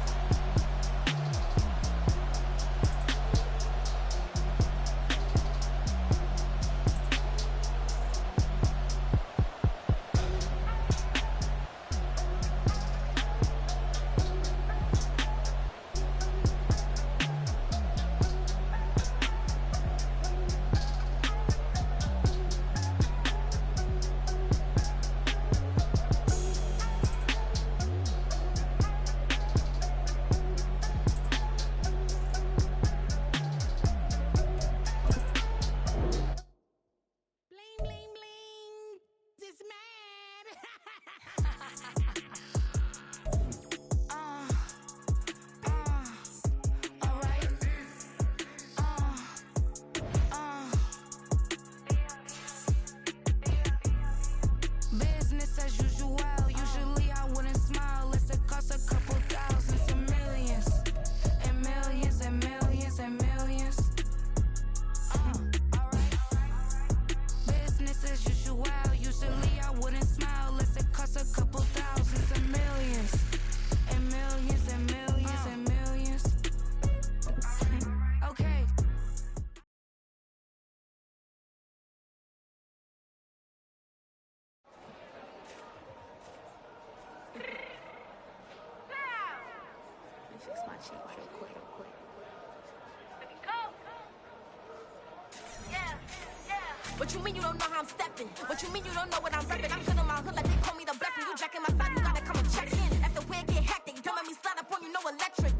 What you mean you don't know how I'm stepping? What you mean you don't know what I'm repping? I'm good in my hood like they call me the blessing. You jacking my side, you gotta come and check in. After where get hectic, don't make me slide up on you, no electric.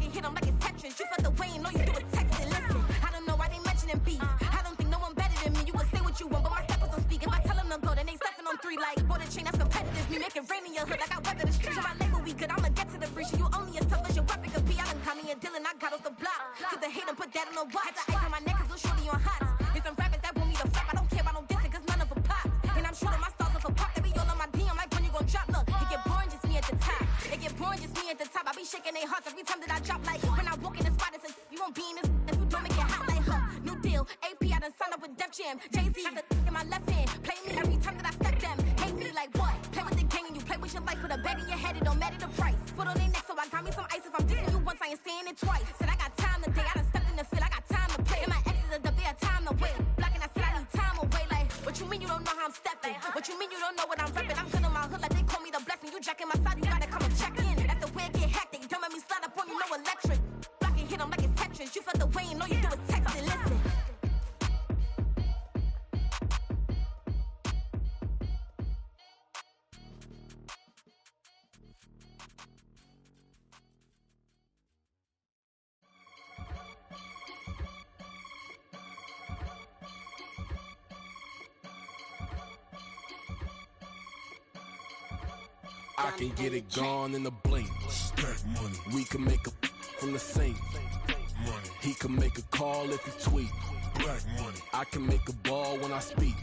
You hit them like it's Tetris. You felt the way and all you do is text it. Listen, I don't know why they mentioning beef. I don't think no one better than me. You can say what you want, but my steppers don't speak. If I tell them to go, then they stepping on 3 like for the chain that's competitive. Me make it rain in your hood like I weather the streets. So my label we good, I'ma get to the breach. You only as tough as your weapon could be. I done caught me a deal and I got off the block. Took the hate and put that on the watch. Had the ice on my neck cause little shorty on hot. It's some rappers that want me to flop. I don't care about no dissing cause none of them pop. And I'm shooting my stars off a pop. They be all on my DM like when you gon' drop. Look, it get boring just me at the top. It get boring just me at the top. I be shaking their hearts every time that I drop. Like when I walk in the spot, it says you won't be in this if you don't make it hot like new deal. AP, I done signed up with Def Jam. Jay-Z got the in my left hand. Play me every time that I step them. Hate me like what? Play with the gang and you play with your life. Put a bag in your head, it don't matter the price. Foot on their neck, so I got me some ice. If I'm dissing you once, I ain't saying it twice. Said I got time today, I done stepped in the field, I got time to play. And my exes are up there, time to wait. Blocking, I said I need time away. Like, what you mean you don't know how I'm stepping? What you mean you don't know what I'm repping? I'm good in my hood like they call me the blessing. You jacking my side, you gotta come and check in. That's the way it get hectic. Don't make me slide up on you, no electric. Blocking, hit them like it's Tetris. You felt the way and all you do is text it. Listen. I can get it gone in a blink. Stack money. We can make a from the sink. Money. He can make a call if he tweet. Black money. I can make a ball when I speak.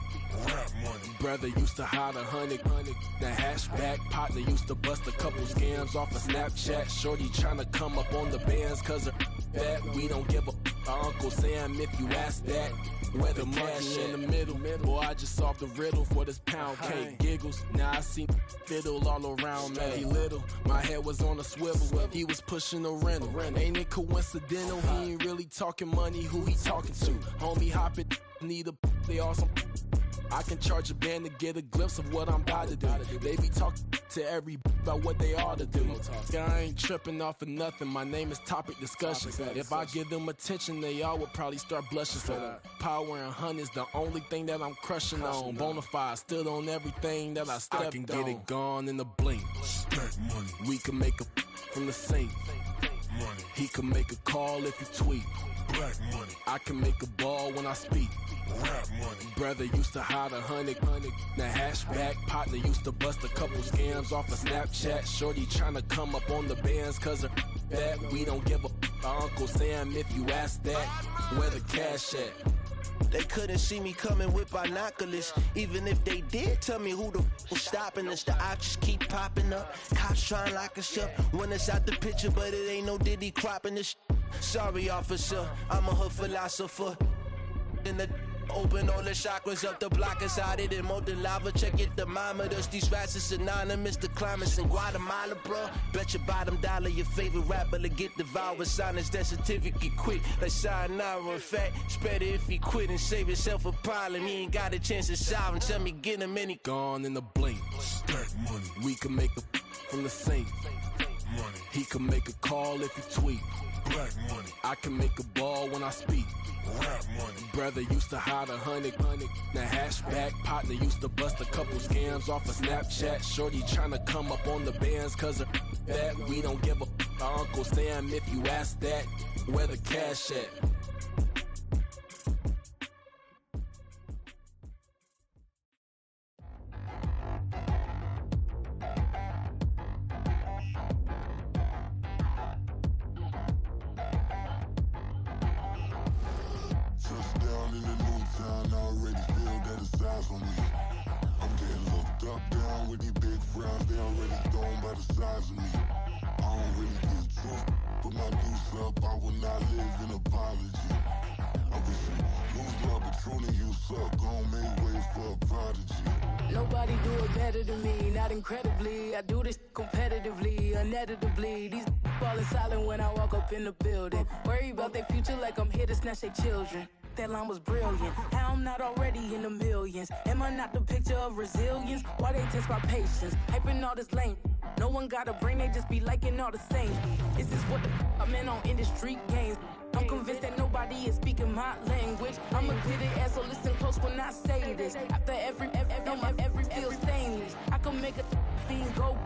Rap money. Brother used to hide 100. The hashback partner used to bust a couple scams off of Snapchat. Shorty tryna come up on the bands cause of that. We don't give a Uncle Sam if you ask that. Where the cash in the middle. Boy, I just solved the riddle for this pound cake. Giggles, now I see fiddle all around me. He little, my head was on a swivel. He was pushing a rental. Ain't it coincidental? He ain't really talking money. Who he talking to? Homie hopping, need a they awesome. I can charge a band to get a glimpse of what I'm about to do. They be talking to every about what they ought to do. I ain't tripping off of nothing. My name is Topic Discussion. If I give them attention, they all would probably start blushing. So power and hunt is the only thing that I'm crushing on. Bonafide stood on everything that I stepped on. I can get it gone in a blink. Stack money. We can make a from the sink. Money. He can make a call if he tweet. Black money. I can make a ball when I speak. Rap money. Brother used to hide 100. The hashback partner used to bust a couple scams off of Snapchat. Shorty tryna come up on the bands cause of that. We don't give a Uncle Sam if you ask that. Where the cash at? They couldn't see me coming with binoculars. Even if they did tell me who the was stopping us, the options keep popping up. Cops trying to lock us up when it's out the picture, but it ain't no Diddy cropping this. Sorry, officer, I'm a hood philosopher. In the open all the chakras up the block inside it and molten lava. Check your thermometers. These rats is synonymous to climates in Guatemala, bro. Bet your bottom dollar your favorite rapper to get devoured. Sign his death certificate quick. Like sayonara. In fact, it's better if he quit and save himself a problem. He ain't got a chance to solve and tell me get him any. Gone in a blink. Stack money. We can make a from the sink. Money. He can make a call if he tweet. Black money. I can make a ball when I speak. Rap money. Brother used to hide 100. The hashback partner used to bust a couple scams off of Snapchat. Shorty tryna come up on the bands cause of that. We don't give a Uncle Sam if you ask that. Where the cash at? Nobody do it better than me, not incredibly. I do this competitively, uneditably. These falling silent when I walk up in the building. Worry about their future like I'm here to snatch their children. That line was brilliant. How I'm not already in the millions? Am I not the picture of resilience? Why they test my patience? Hyping all this lame. No one got a brain, they just be liking all the same. This is what the I'm in on industry games. I'm convinced that nobody is speaking my language. I'ma get it as so listen close when I say this. After every feel stainless. I can make a fiend go.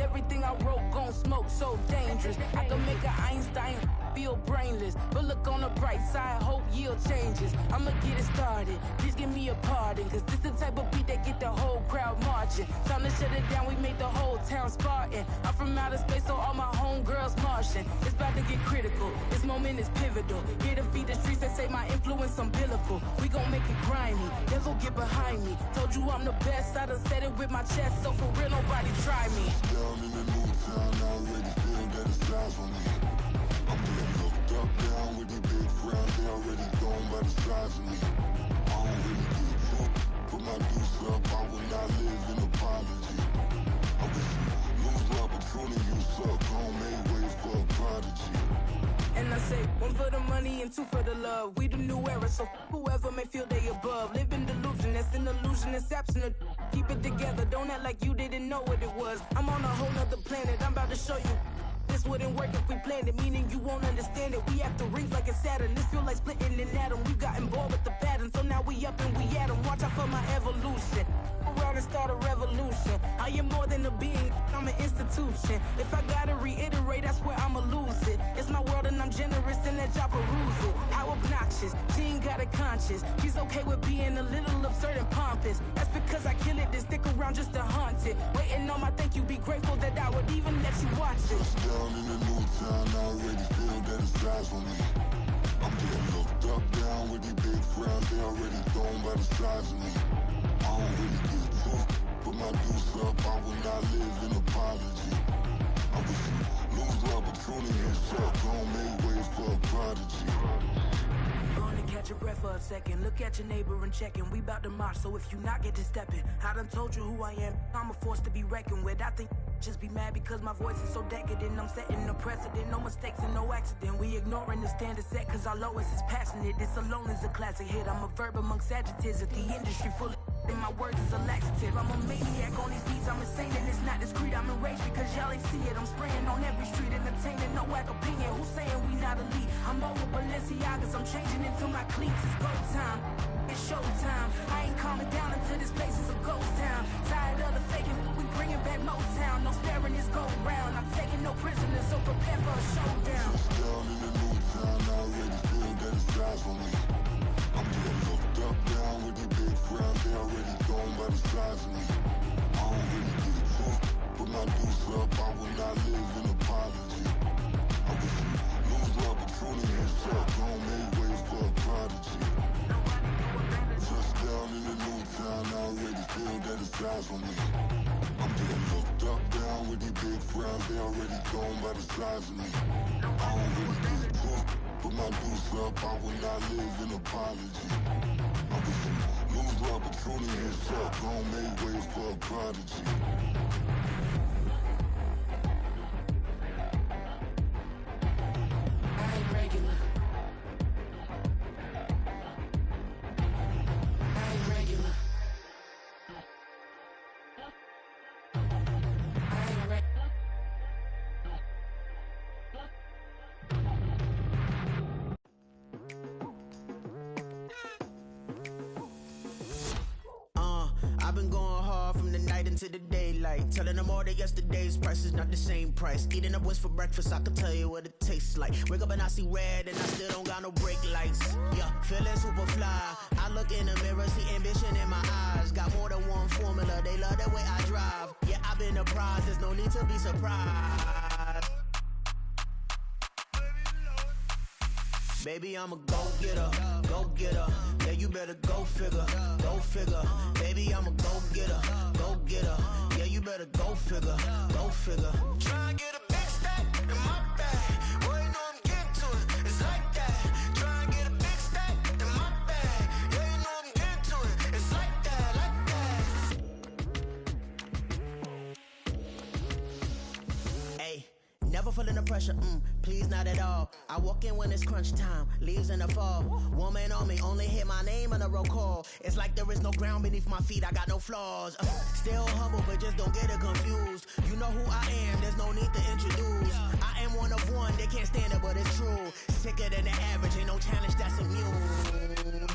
Everything I wrote gon' smoke, so dangerous. I can make an Einstein feel brainless. But look on the bright side, hope yield changes. I'ma get it started, please give me a pardon. Cause this the type of beat that get the whole crowd marching. Time to shut it down, we made the whole town Spartan. I'm from outer space, so all my homegirls Martian. It's about to get critical, this moment is pivotal. Here to feed the streets that say my influence umbilical. We gon' make it grimy, devil get behind me. Told you I'm the best, I done said it with my chest. So for real, nobody try me. Down in the new town, I already feel that it's eyes on me. I'm being looked up, down with the big crowd, they already gone by the size of me. I don't really give a fuck, put my deuce up, I will not live in apology. I wish you lose the opportunity, you suck, home made way for a prodigy. And I say, one for the money and two for the love. We the new era, so whoever may feel they above. Live in delusion, that's an illusion, it's absent. Keep it together, don't act like you didn't know what it was. I'm on a whole nother planet, I'm about to show you. This wouldn't work if we planned it, meaning you won't understand it. We have to rings like it's Saturn, this feel like splitting an atom. We got involved with the pattern, so now we up and we at 'em. Watch out for my evolution. Around and start a revolution. I am more than a being, I'm an institution. If I gotta reiterate, that's where I'ma lose it. It's my world and I'm generous and that y'all peruse it. How obnoxious, she ain't got a conscience. She's okay with being a little absurd and pompous. That's because I kill it, then stick around just to haunt it. Waiting on my thank you, be grateful that I would even let you watch this. Down in the new town, I already feel that it's eyes on me. I'm getting looked up, down with the big crowd, they already gone by the size of me. I don't really give a fuck, put my deuce up, I will not live in apology. I wish you lose the opportunity, you suck, don't make way for a prodigy. Gonna catch your breath for a second. Look at your neighbor and checking. We bout to march, so if you not get to stepping. I done told you who I am. I'm a force to be reckoned with. I think just be mad because my voice is so decadent. I'm setting a precedent. No mistakes and no accident. We ignoring the standard set cause our lowest is passionate. This alone is a classic hit. I'm a verb amongst adjectives. If the industry full of and my words is a laxative. I'm a maniac on these beats. I'm insane and it's not discreet. I'm enraged because y'all ain't see it. I'm spraying on every street, entertaining no whack opinion. Who's saying we not elite? I'm over Balenciagas. I'm changing into my cleats. It's go time. It's showtime. I ain't calming down until this place is a ghost town. Tired of the faking. We bringing back Motown. No sparing this go round. I'm taking no prisoners, so prepare for a showdown. Down in the new town, I already feel that it's eyes on me. I'm getting looked up, down with the big crowd, they already gone by the size of me. I don't really give a fuck, put my deuce up, I will not live in apology. I wish you lose the opportunity, you suck, don't make way for a prodigy. Touchdown in the new town, I already feel that it's eyes on me. I'm getting looked up, down with the big crowd, they already gone by the size of me. I don't really give a fuck, put my deuce up, I will not live in apology. I wish you lose the opportunity, you suck, don't make way for a prodigy. I ain't regular. I ain't regular. I ain't regular. I've been going hard from the night into the daylight. Telling them all that yesterday's price is not the same price. Eating up what's for breakfast, I can tell you what it tastes like. Wake up and I see red and I still don't got no brake lights. Yeah, feeling super fly. I look in the mirror, see ambition in my eyes. Got more than one formula, they love the way I drive. Yeah, I've been a prize, there's no need to be surprised. Baby, I'm a go-getter, go-getter. Yeah, you better go figure, go figure. Baby, I'm a go-getter, go-getter. Yeah, you better go figure, go figure. Try and get a big stack in my bag. Boy, you know I'm getting to it, it's like that. Try and get a big stack in my bag. Yeah, you know I'm getting to it, it's like that, like that. Hey, never feeling the pressure, please not at all. I walk in when it's crunch time, leaves in the fall. Woman on me, only hit my name on a roll call. It's like there is no ground beneath my feet, I got no flaws. Still humble, but just don't get it confused. You know who I am, there's no need to introduce. I am one of one, they can't stand it, but it's true. Sicker than the average, ain't no challenge that's immune.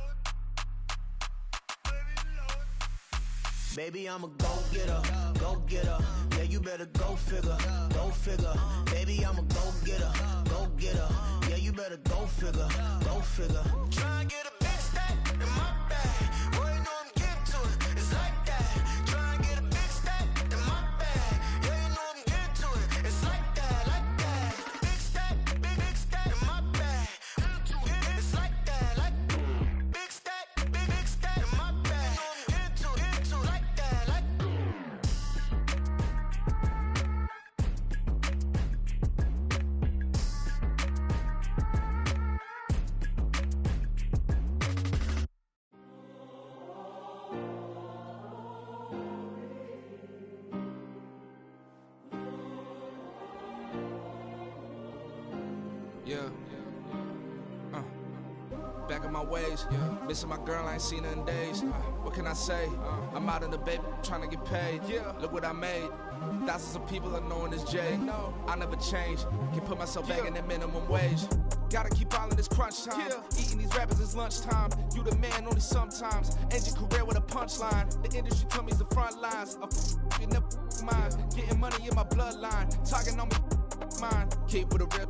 Baby, I'm a go-getter, go-getter. Yeah, you better go figure, go figure. Baby, I'm a go-getter, go-getter. Yeah, you better go figure, go figure. Try and get a big stack in my bag. Boy, you know I'm getting to it, it's like that. Try and get a big stack in my bag. Yeah, you know I'm getting to it, it's like that, like that. Big stack in my bag. It's like that, like big stack in my bag. Into like that, like. Yeah. Back in my ways. Missing my girl, I ain't seen her in days. What can I say? I'm out in the baby, trying to get paid. Look what I made. Thousands of people are knowing this Jay. I never change. Can put myself back in that minimum wage. Gotta keep all in this crunch time. Eating these rappers is lunchtime. You the man only sometimes. End your career with a punchline. The industry tell me it's the front lines. You never mind. Getting money in my bloodline. Talking on me, mine. Keep with a real.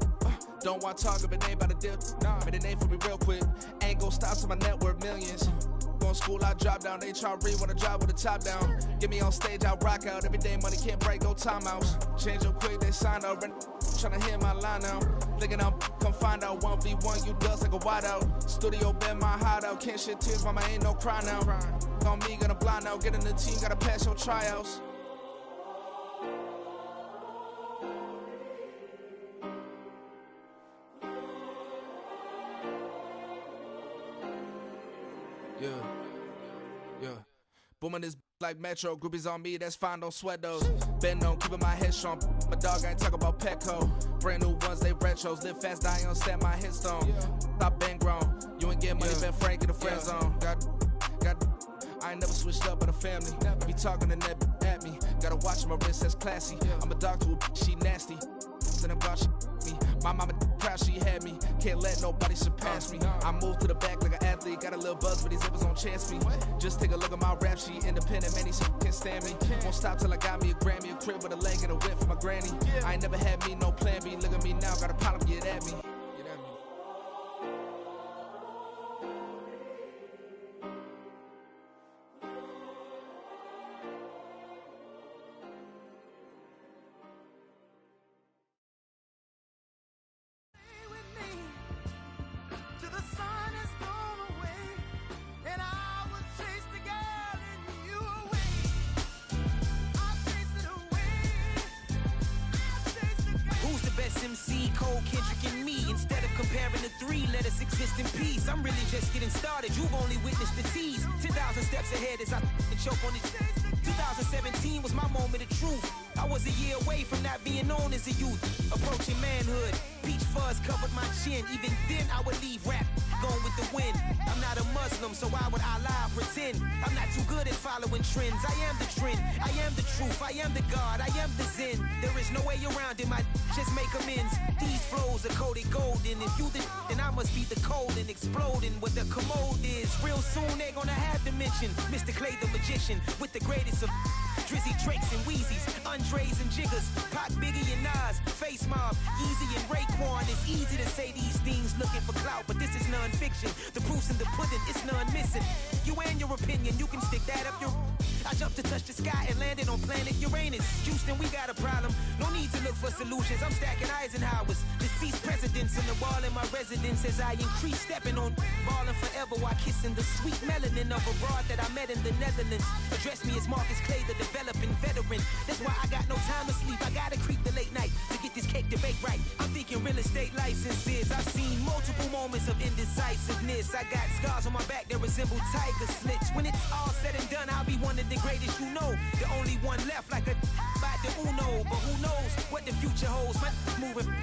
Don't want to talk if it ain't about a deal. Made a name for me real quick. Ain't gon' stop till my net worth millions. Going school, I drop down. They try to read when I drive with the top down. Get me on stage, I rock out. Every day money can't break, no timeouts. Change up quick, they sign up. Tryna hear my line now. Thinking I'm come find out 1v1, you dust like a wideout. Studio been my hideout. Can't shed tears, mama ain't no cry now. On me, gonna blind out. Get in the team, gotta pass your tryouts. Yeah. Booming this like Metro. Groupies on me, that's fine, don't sweat those. Been on, keeping my head strong. My dog ain't talking about Petco. Brand new ones, they retros. Live fast, die on, stand my headstone. Stop been grown. You ain't get money, been frank in the friend zone. I ain't never switched up on the family. Be talking to that at me. Gotta watch my wrist, that's classy. I'm a dog to a she nasty. Then about she me. My mama proud she had me. Can't let nobody surpass me. I move to the back like an athlete. Got a little buzz, but these zippers on chance me. Just take a look at my rap sheet. Independent, man, these can't stand me. Won't stop till I got me a Grammy, a crib with a leg and a whip for my granny. I ain't never had me no plan B. Look at me now, got a problem, get at me. Exist in peace. I'm really just getting started. You've only witnessed the tease. 10,000 steps ahead as I choke on it. 2017 was my moment of truth. I was a year away from not being known as a youth. Approaching manhood. Peach fuzz covered my chin. Even then I would leave rap going with the wind. I'm not a Muslim, so why would Allah pretend? I'm not too good at following trends. I am the trend. I am the truth. I am the God. I am the Zen. There is no way around it. My just make amends. These flows are coated golden. If you the then I must be the cold and exploding what the commode is. Real soon they gonna have to mention Mr. Clay the magician with the greatest of Drizzy, Drakes, and Wheezies, Andres and Jiggers, Pac, Biggie, and Nas, Face Mob, Easy and Raekwon. It's easy to say these things looking for clout, but this is non-fiction. The proof's in the pudding, it's none missing. You and your opinion, you can stick that up your... I jumped to touch the sky and landed on planet Uranus. Houston, we got a problem. No need to look for solutions. I'm stacking Eisenhower's. Deceased presidents on the wall in my residence as I increase stepping on ballin' forever while kissing the sweet melanin of a broad that I met in the Netherlands. Address me as Marcus Clay, the developing veteran. That's why I got no time to sleep. I gotta creep the late night to get this cake to bake right. I'm thinking real estate licenses. I've seen multiple moments of indecisiveness. I got scars on my back that resemble tiger slits. When it's all said and done, I'll be one of the greatest you know. The only one left like a by the Uno. But who knows what the future holds. My move moving.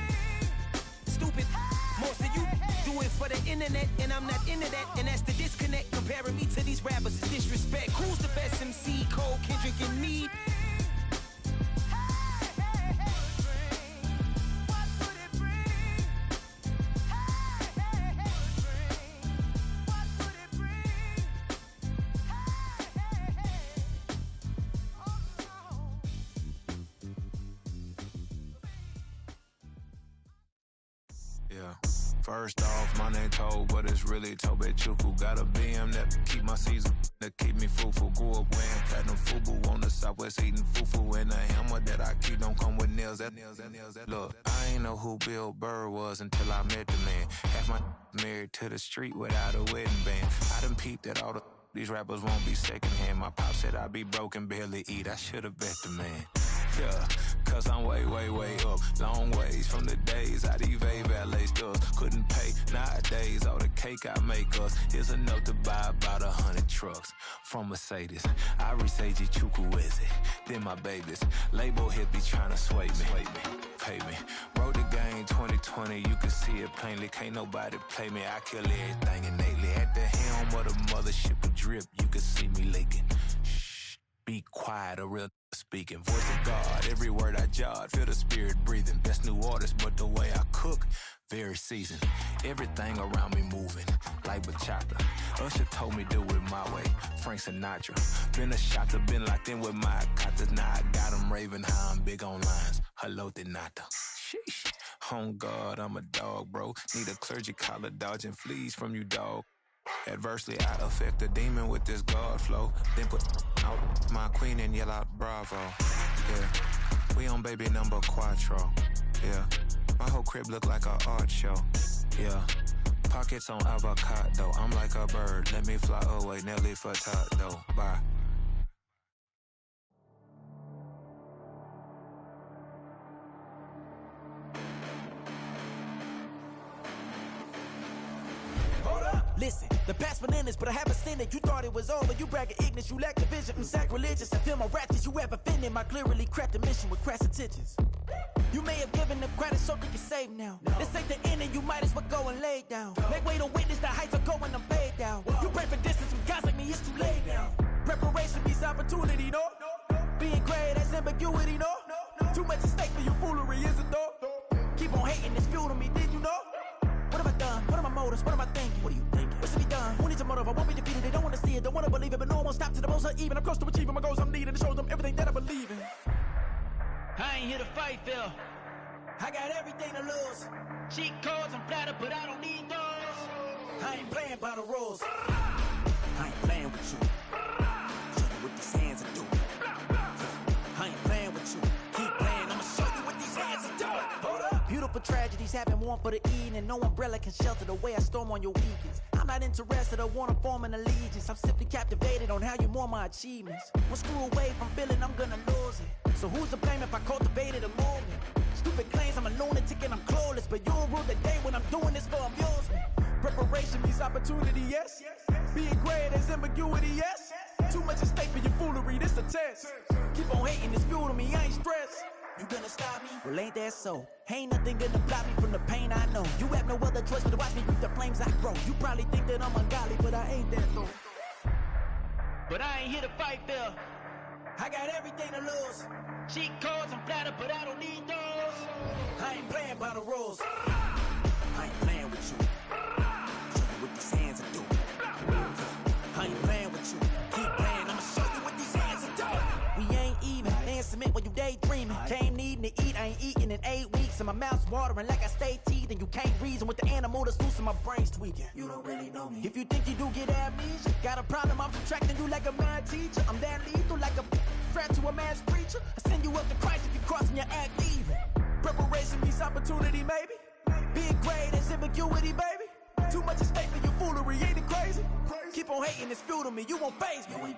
Stupid. Most of you do it for the internet, and I'm not into that, and that's the disconnect. Comparing me to these rappers is disrespect. Who's the best MC? Cole, Kendrick, and me? Yeah. First off, my name Toad, but it's really Tobe Chuku. Got a BM that keep my season, that keep me fufu. Grew up wearing platinum fubu on the Southwest, eating fufu. And the hammer that I keep don't come with nails. Look, I ain't know who Bill Burr was until I met the man. Half my married to the street without a wedding band. I done peeped that all these rappers won't be secondhand. My pop said I'd be broken, barely eat. I should've bet the man. Yeah, cause I'm way, way, way up. Long ways from the days I evade valet stores. Couldn't pay nowadays. All the cake I make us is enough to buy about 100 trucks from Mercedes. I resage Chukwueze, then my babies. Label hit be trying to sway me, pay me. Wrote the game 2020, you can see it plainly. Can't nobody play me, I kill everything innately. At the helm of the mothership of drip, you can see me leaking. Shh, be quiet, a real speaking. Voice of God, every word I jot, feel the spirit breathing. Best new artist, but the way I cook, very seasoned. Everything around me moving, like bachata. Usher told me do it my way, Frank Sinatra. Been a shotter, been locked in with my cotters. Now I got them raving how I'm big on lines. Hello, Denata. Sheesh. On God, I'm a dog, bro. Need a clergy collar, dodging fleas from you, dog. Adversely, I affect the demon with this God flow. Then put out my queen and yell out bravo. Yeah, we on baby number quattro. Yeah, my whole crib look like an art show. Yeah, pockets on avocado. I'm like a bird, let me fly away. Nelly Furtado, bye. Listen, the past bananas, but I haven't seen it. You thought it was over, you bragging ignorance, you lack the vision. I'm sacrilegious, I feel my raptors, you have offended my clearly crafted mission with crass intentions. You may have given them credit so they can save now. This ain't the end and you might as well go and lay down. Make way to witness the heights are going, I'm paid down. You pray for distance from guys like me, it's too late now. Preparation means opportunity, no? Being great has ambiguity, no? Too much at stake for your foolery, is it though? Keep on hating, it's fuel to me, did you know? What have I done? What are my motives? What am I thinking? What are you thinking? What's to be done? Who needs a motive? I won't be defeated. They don't want to see it, don't want to believe it, but no one won't stop to the most even. I'm close to achieving my goals. I'm needing to show them everything that I believe in. I ain't here to fight, Phil. I got everything to lose. Cheat codes, I'm flattered, but I don't need those. I ain't playing by the rules. I ain't playing with you. Show you what these hands are doing. I ain't playing with you. Keep playing, I'ma show you what these hands are doing. Hold up. Beautiful tragedies happen, one for the evening. No umbrella can shelter the way I storm on your weekends. I'm not interested, I wanna form an allegiance. I'm simply captivated on how you mourn my achievements. One screw away from feeling I'm gonna lose it. So who's to blame if I cultivated a movement? Stupid claims I'm a lunatic and I'm clueless, but you'll rule the day when I'm doing this for amusement. Preparation means opportunity, yes. Being great is ambiguity, yes. Too much at stake for your foolery, this a test. Keep on hating, it's fuel to me, I ain't stressed. You gonna stop me? Well, ain't that so? Ain't nothing gonna block me from the pain I know. You have no other choice but to watch me reap the flames I grow. You probably think that I'm ungodly, but I ain't that though. But I ain't here to fight, Phil. I got everything to lose. Cheat codes, I'm flattered, but I don't need those. I ain't playing by the rules. I ain't playing with you. Show you what these hands are doing. I ain't playing with you. Keep playing, I'ma show you what these hands are doing. We ain't even. They submit when you daydreaming. Came needing to eat, I ain't eating in 8 weeks. And my mouth's watering like I stay teething. You can't reason with the animal that's loose and my brain's tweaking. You don't really know me. If you think you do get amnesia, got a problem, I'm subtracting you like a mad teacher. I'm that lethal like a threat to a mass preacher. I send you up to Christ if you crossing your act evil. Preparation means opportunity, maybe. Being great is ambiguity, baby. Too much at stake for your foolery, ain't it crazy? Keep on hating, it's fuel to me, you won't faze me.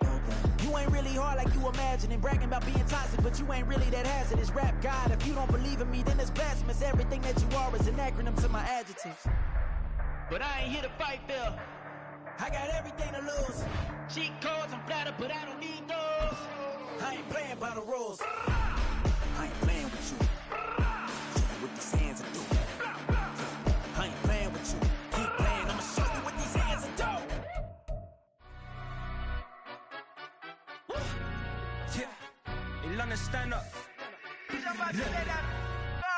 You ain't really hard like you imagining. Bragging about being toxic, but you ain't really that hazardous. Rap God, if you don't believe in me, then it's blasphemous. Everything that you are is an acronym to my adjectives. But I ain't here to fight, Phil. I got everything to lose. Cheat codes, I'm flattered, but I don't need those. I ain't playing by the rules. I ain't playing with you. Show you what these hands London, stand up.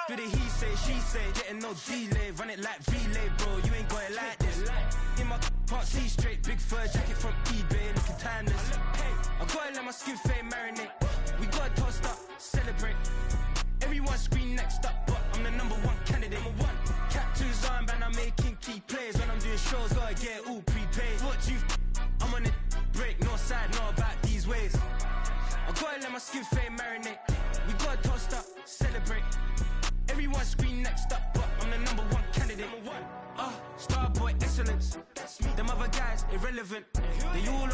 Do the he say, she say, getting no delay. Run it like relay, bro, you ain't got it like this. In my part C straight, big fur jacket from eBay, looking timeless. I gotta let my skin fade marinate. We gotta toast up, celebrate. Everyone scream next up, but I'm the #1 candidate. Captain's armband, I'm making key plays. When I'm doing shows, gotta get it all prepaid. What you I'm on it, break, no side, know about these ways. I gotta let my skin fade marinate. We gotta toast up, celebrate. Everyone scream next up, but I'm the #1 candidate. Starboy excellence. Them other guys irrelevant. They all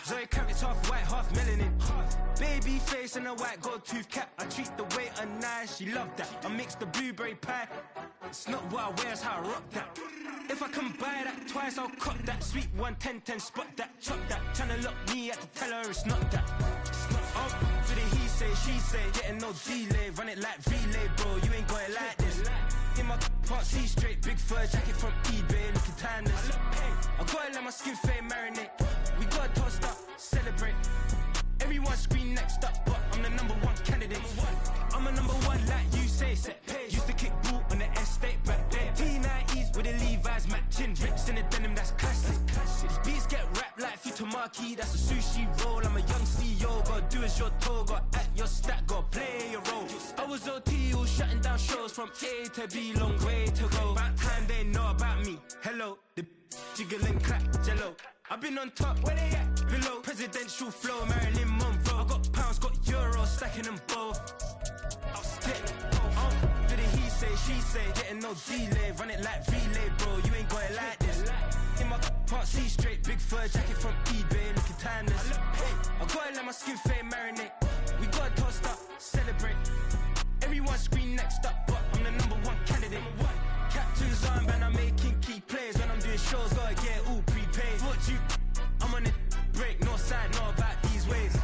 Zoe Camp, it's half white, half melanin. Baby face and a white gold tooth cap. I treat the waiter nice, she love that. I mix the blueberry pie. It's not what I wear, it's how I rock that. If I can buy that twice, I'll cop that. Sweet 110, spot that, chop that. Tryna lock me at the teller, it's not that. For the he say, she say, getting no delay. Run it like relay, bro, you ain't got it like this. In my part C straight, big fur jacket from eBay, looking timeless. I gotta let my skin fade marinate. We gotta toast up, celebrate. Everyone scream next up, but I'm the #1 candidate. I'm a #1 like you say, set page. Used to kick ball on the estate back there. T90s with the Levi's matching. Rips in the denim, that's classic. These beats get wrapped like Futamaki, that's a sushi roll. I'm a young CEO, gotta do as you're told. Gotta act your stat, gotta play your role. I was OT, all shutting down shows from A to B, long way to go. About time they know about me. Hello, the jiggle and clap, jello. I've been on top, where they at? Below, presidential flow, Marilyn Monroe. I got pounds, got euros, stacking them both. I'll stick. For the he say, she say, getting no delay. Run it like relay, bro, you ain't got it like this. In my part C straight, big fur jacket from eBay, looking timeless. I gotta let my skin fade marinate. We gotta toast up, celebrate. Everyone scream next up, but I'm the #1 candidate. Captain's armband, I'm making key plays. When I'm doing shows, gotta get it all prepaid. What you I'm on it, break, no side, know about these ways.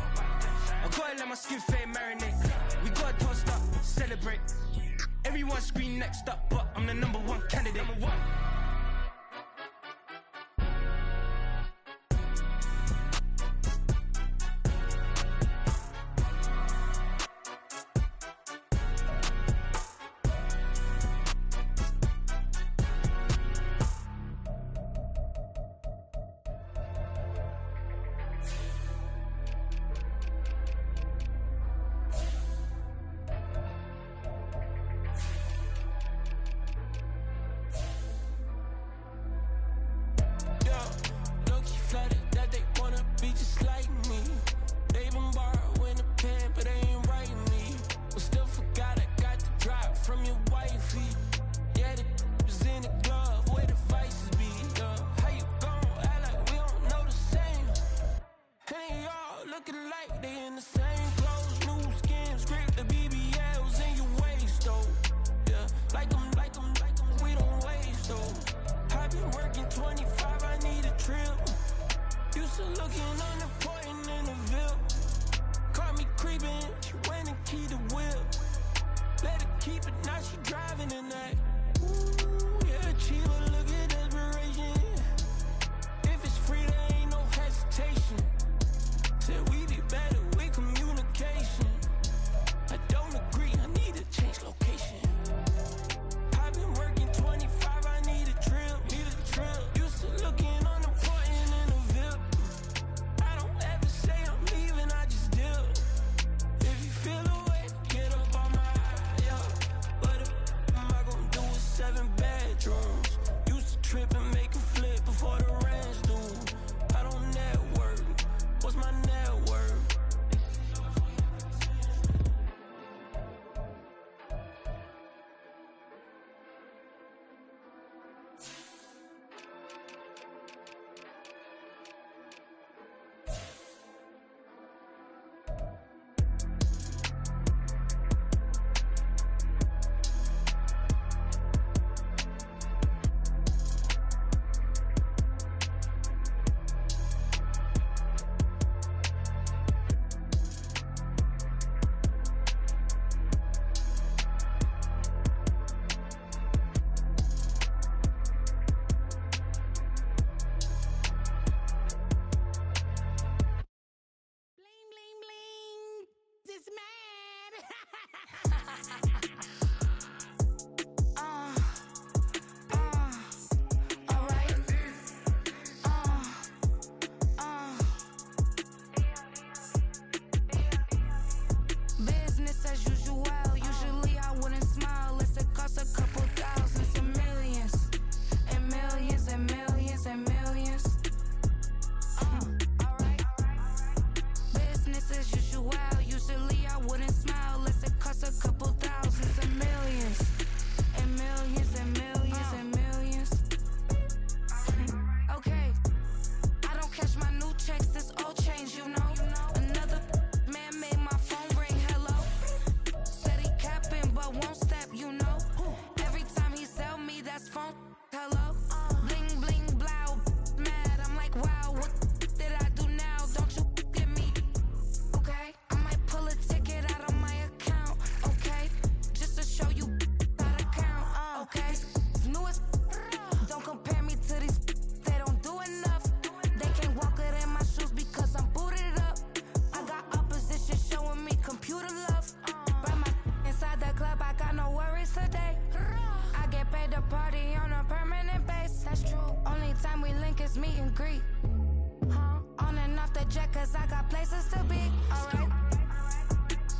I gotta let my skin fade marinate. We gotta toast up, celebrate. Everyone scream next up, but I'm the #1 candidate. jet cause I got places to be, alright.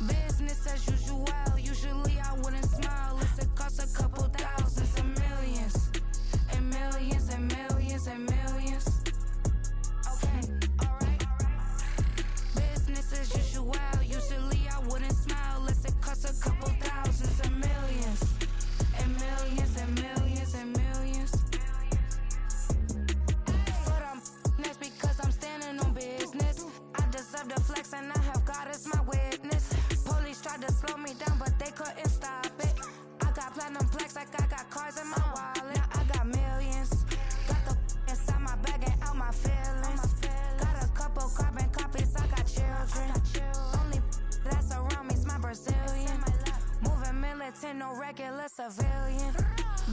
Business as usual, usually I wouldn't smile. It costs a couple thousands and millions. And millions and millions and millions. Okay, alright. Business as usual, usually I wouldn't smile. It costs a couple thousands and millions. And millions and millions and millions. But I'm next because I'm standing on business. I deserve the flex and I have God as my witness. Police tried to slow me down, but they couldn't stop it. I got platinum plaques like I got cars in my wallet. Now I got millions. Got the inside my bag and out my feelings. Got a couple carbon copies, I got children. Only that's around me's my Brazilian. Moving militant, no regular civilian.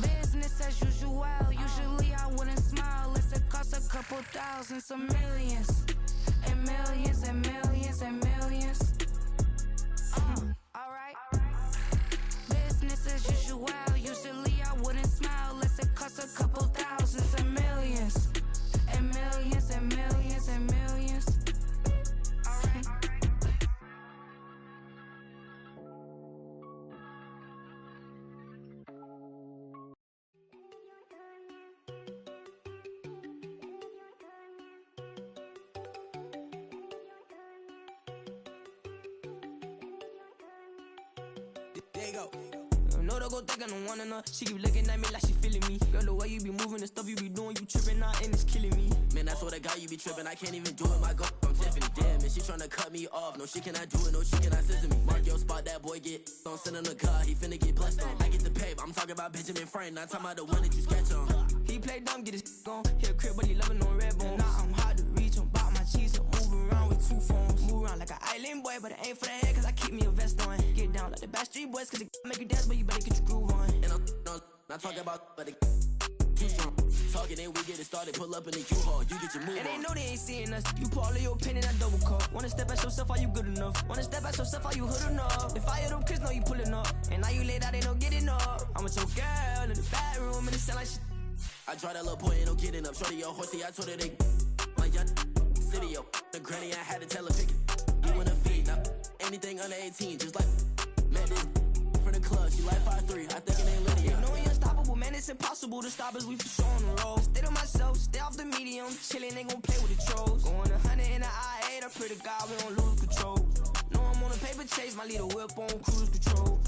Business as usual, usually I wouldn't smile. It costs a couple thousands of millions. And millions and millions and millions. Alright. Business as usual, usually I wouldn't smile. It costs a couple thousands and millions. And millions and millions and millions. Alright. There you go. No, don't go think I don't wanna know. She keep looking at me like she feeling me. Girl, the way you be moving, the stuff you be doing, you tripping out and it's killing me. Man, I swear to God, you be tripping. I can't even do it. My go, I'm Tiffany. Damn, and she tryna cut me off. No, she cannot do it. No, she cannot scissor me. Mark your spot, that boy get. Don't send him a car. He finna get blessed on. I get the pay, but I'm talking about Benjamin Franklin. Not talking about the one that you sketch on. He play dumb, get his on. Hit a crib, but he loving on red bone. Now I'm hard to reach. I'm bout my cheese. I'm moving around with two phones. Move around like an island boy, but it ain't for the head, cause I keep me a vest on. Get down like the Backstreet Boys, cause it make you dance, but you better get your groove on. And I'm not talking about, but it too strong. Talking, then we get it started. Pull up in the U-Haul. You get your move and on. they know they ain't seeing us. You put all of your pen in that double cup. Wanna step at yourself, are you good enough? Wanna step at yourself, are you hood enough? If I hear them kids, know you pulling up. And now you laid out, they don't get enough. I'm with your girl in the bedroom, and it sound like shit. I draw that little boy, ain't no getting up. Shorty, your horsey, I told her they like young city, yo. The granny, I had to tell her pick it. You in a feed, now anything under 18, just like Madden. From the club, she like 5'3", I think it ain't Lydia. You know we unstoppable, man, it's impossible to stop us, we for sure on the road. Stay to myself, stay off the medium, chillin', ain't gon' play with the trolls. Going 100 in the I-8, I pray to God we don't lose control. No, I'm on a paper chase, my little whip on cruise control.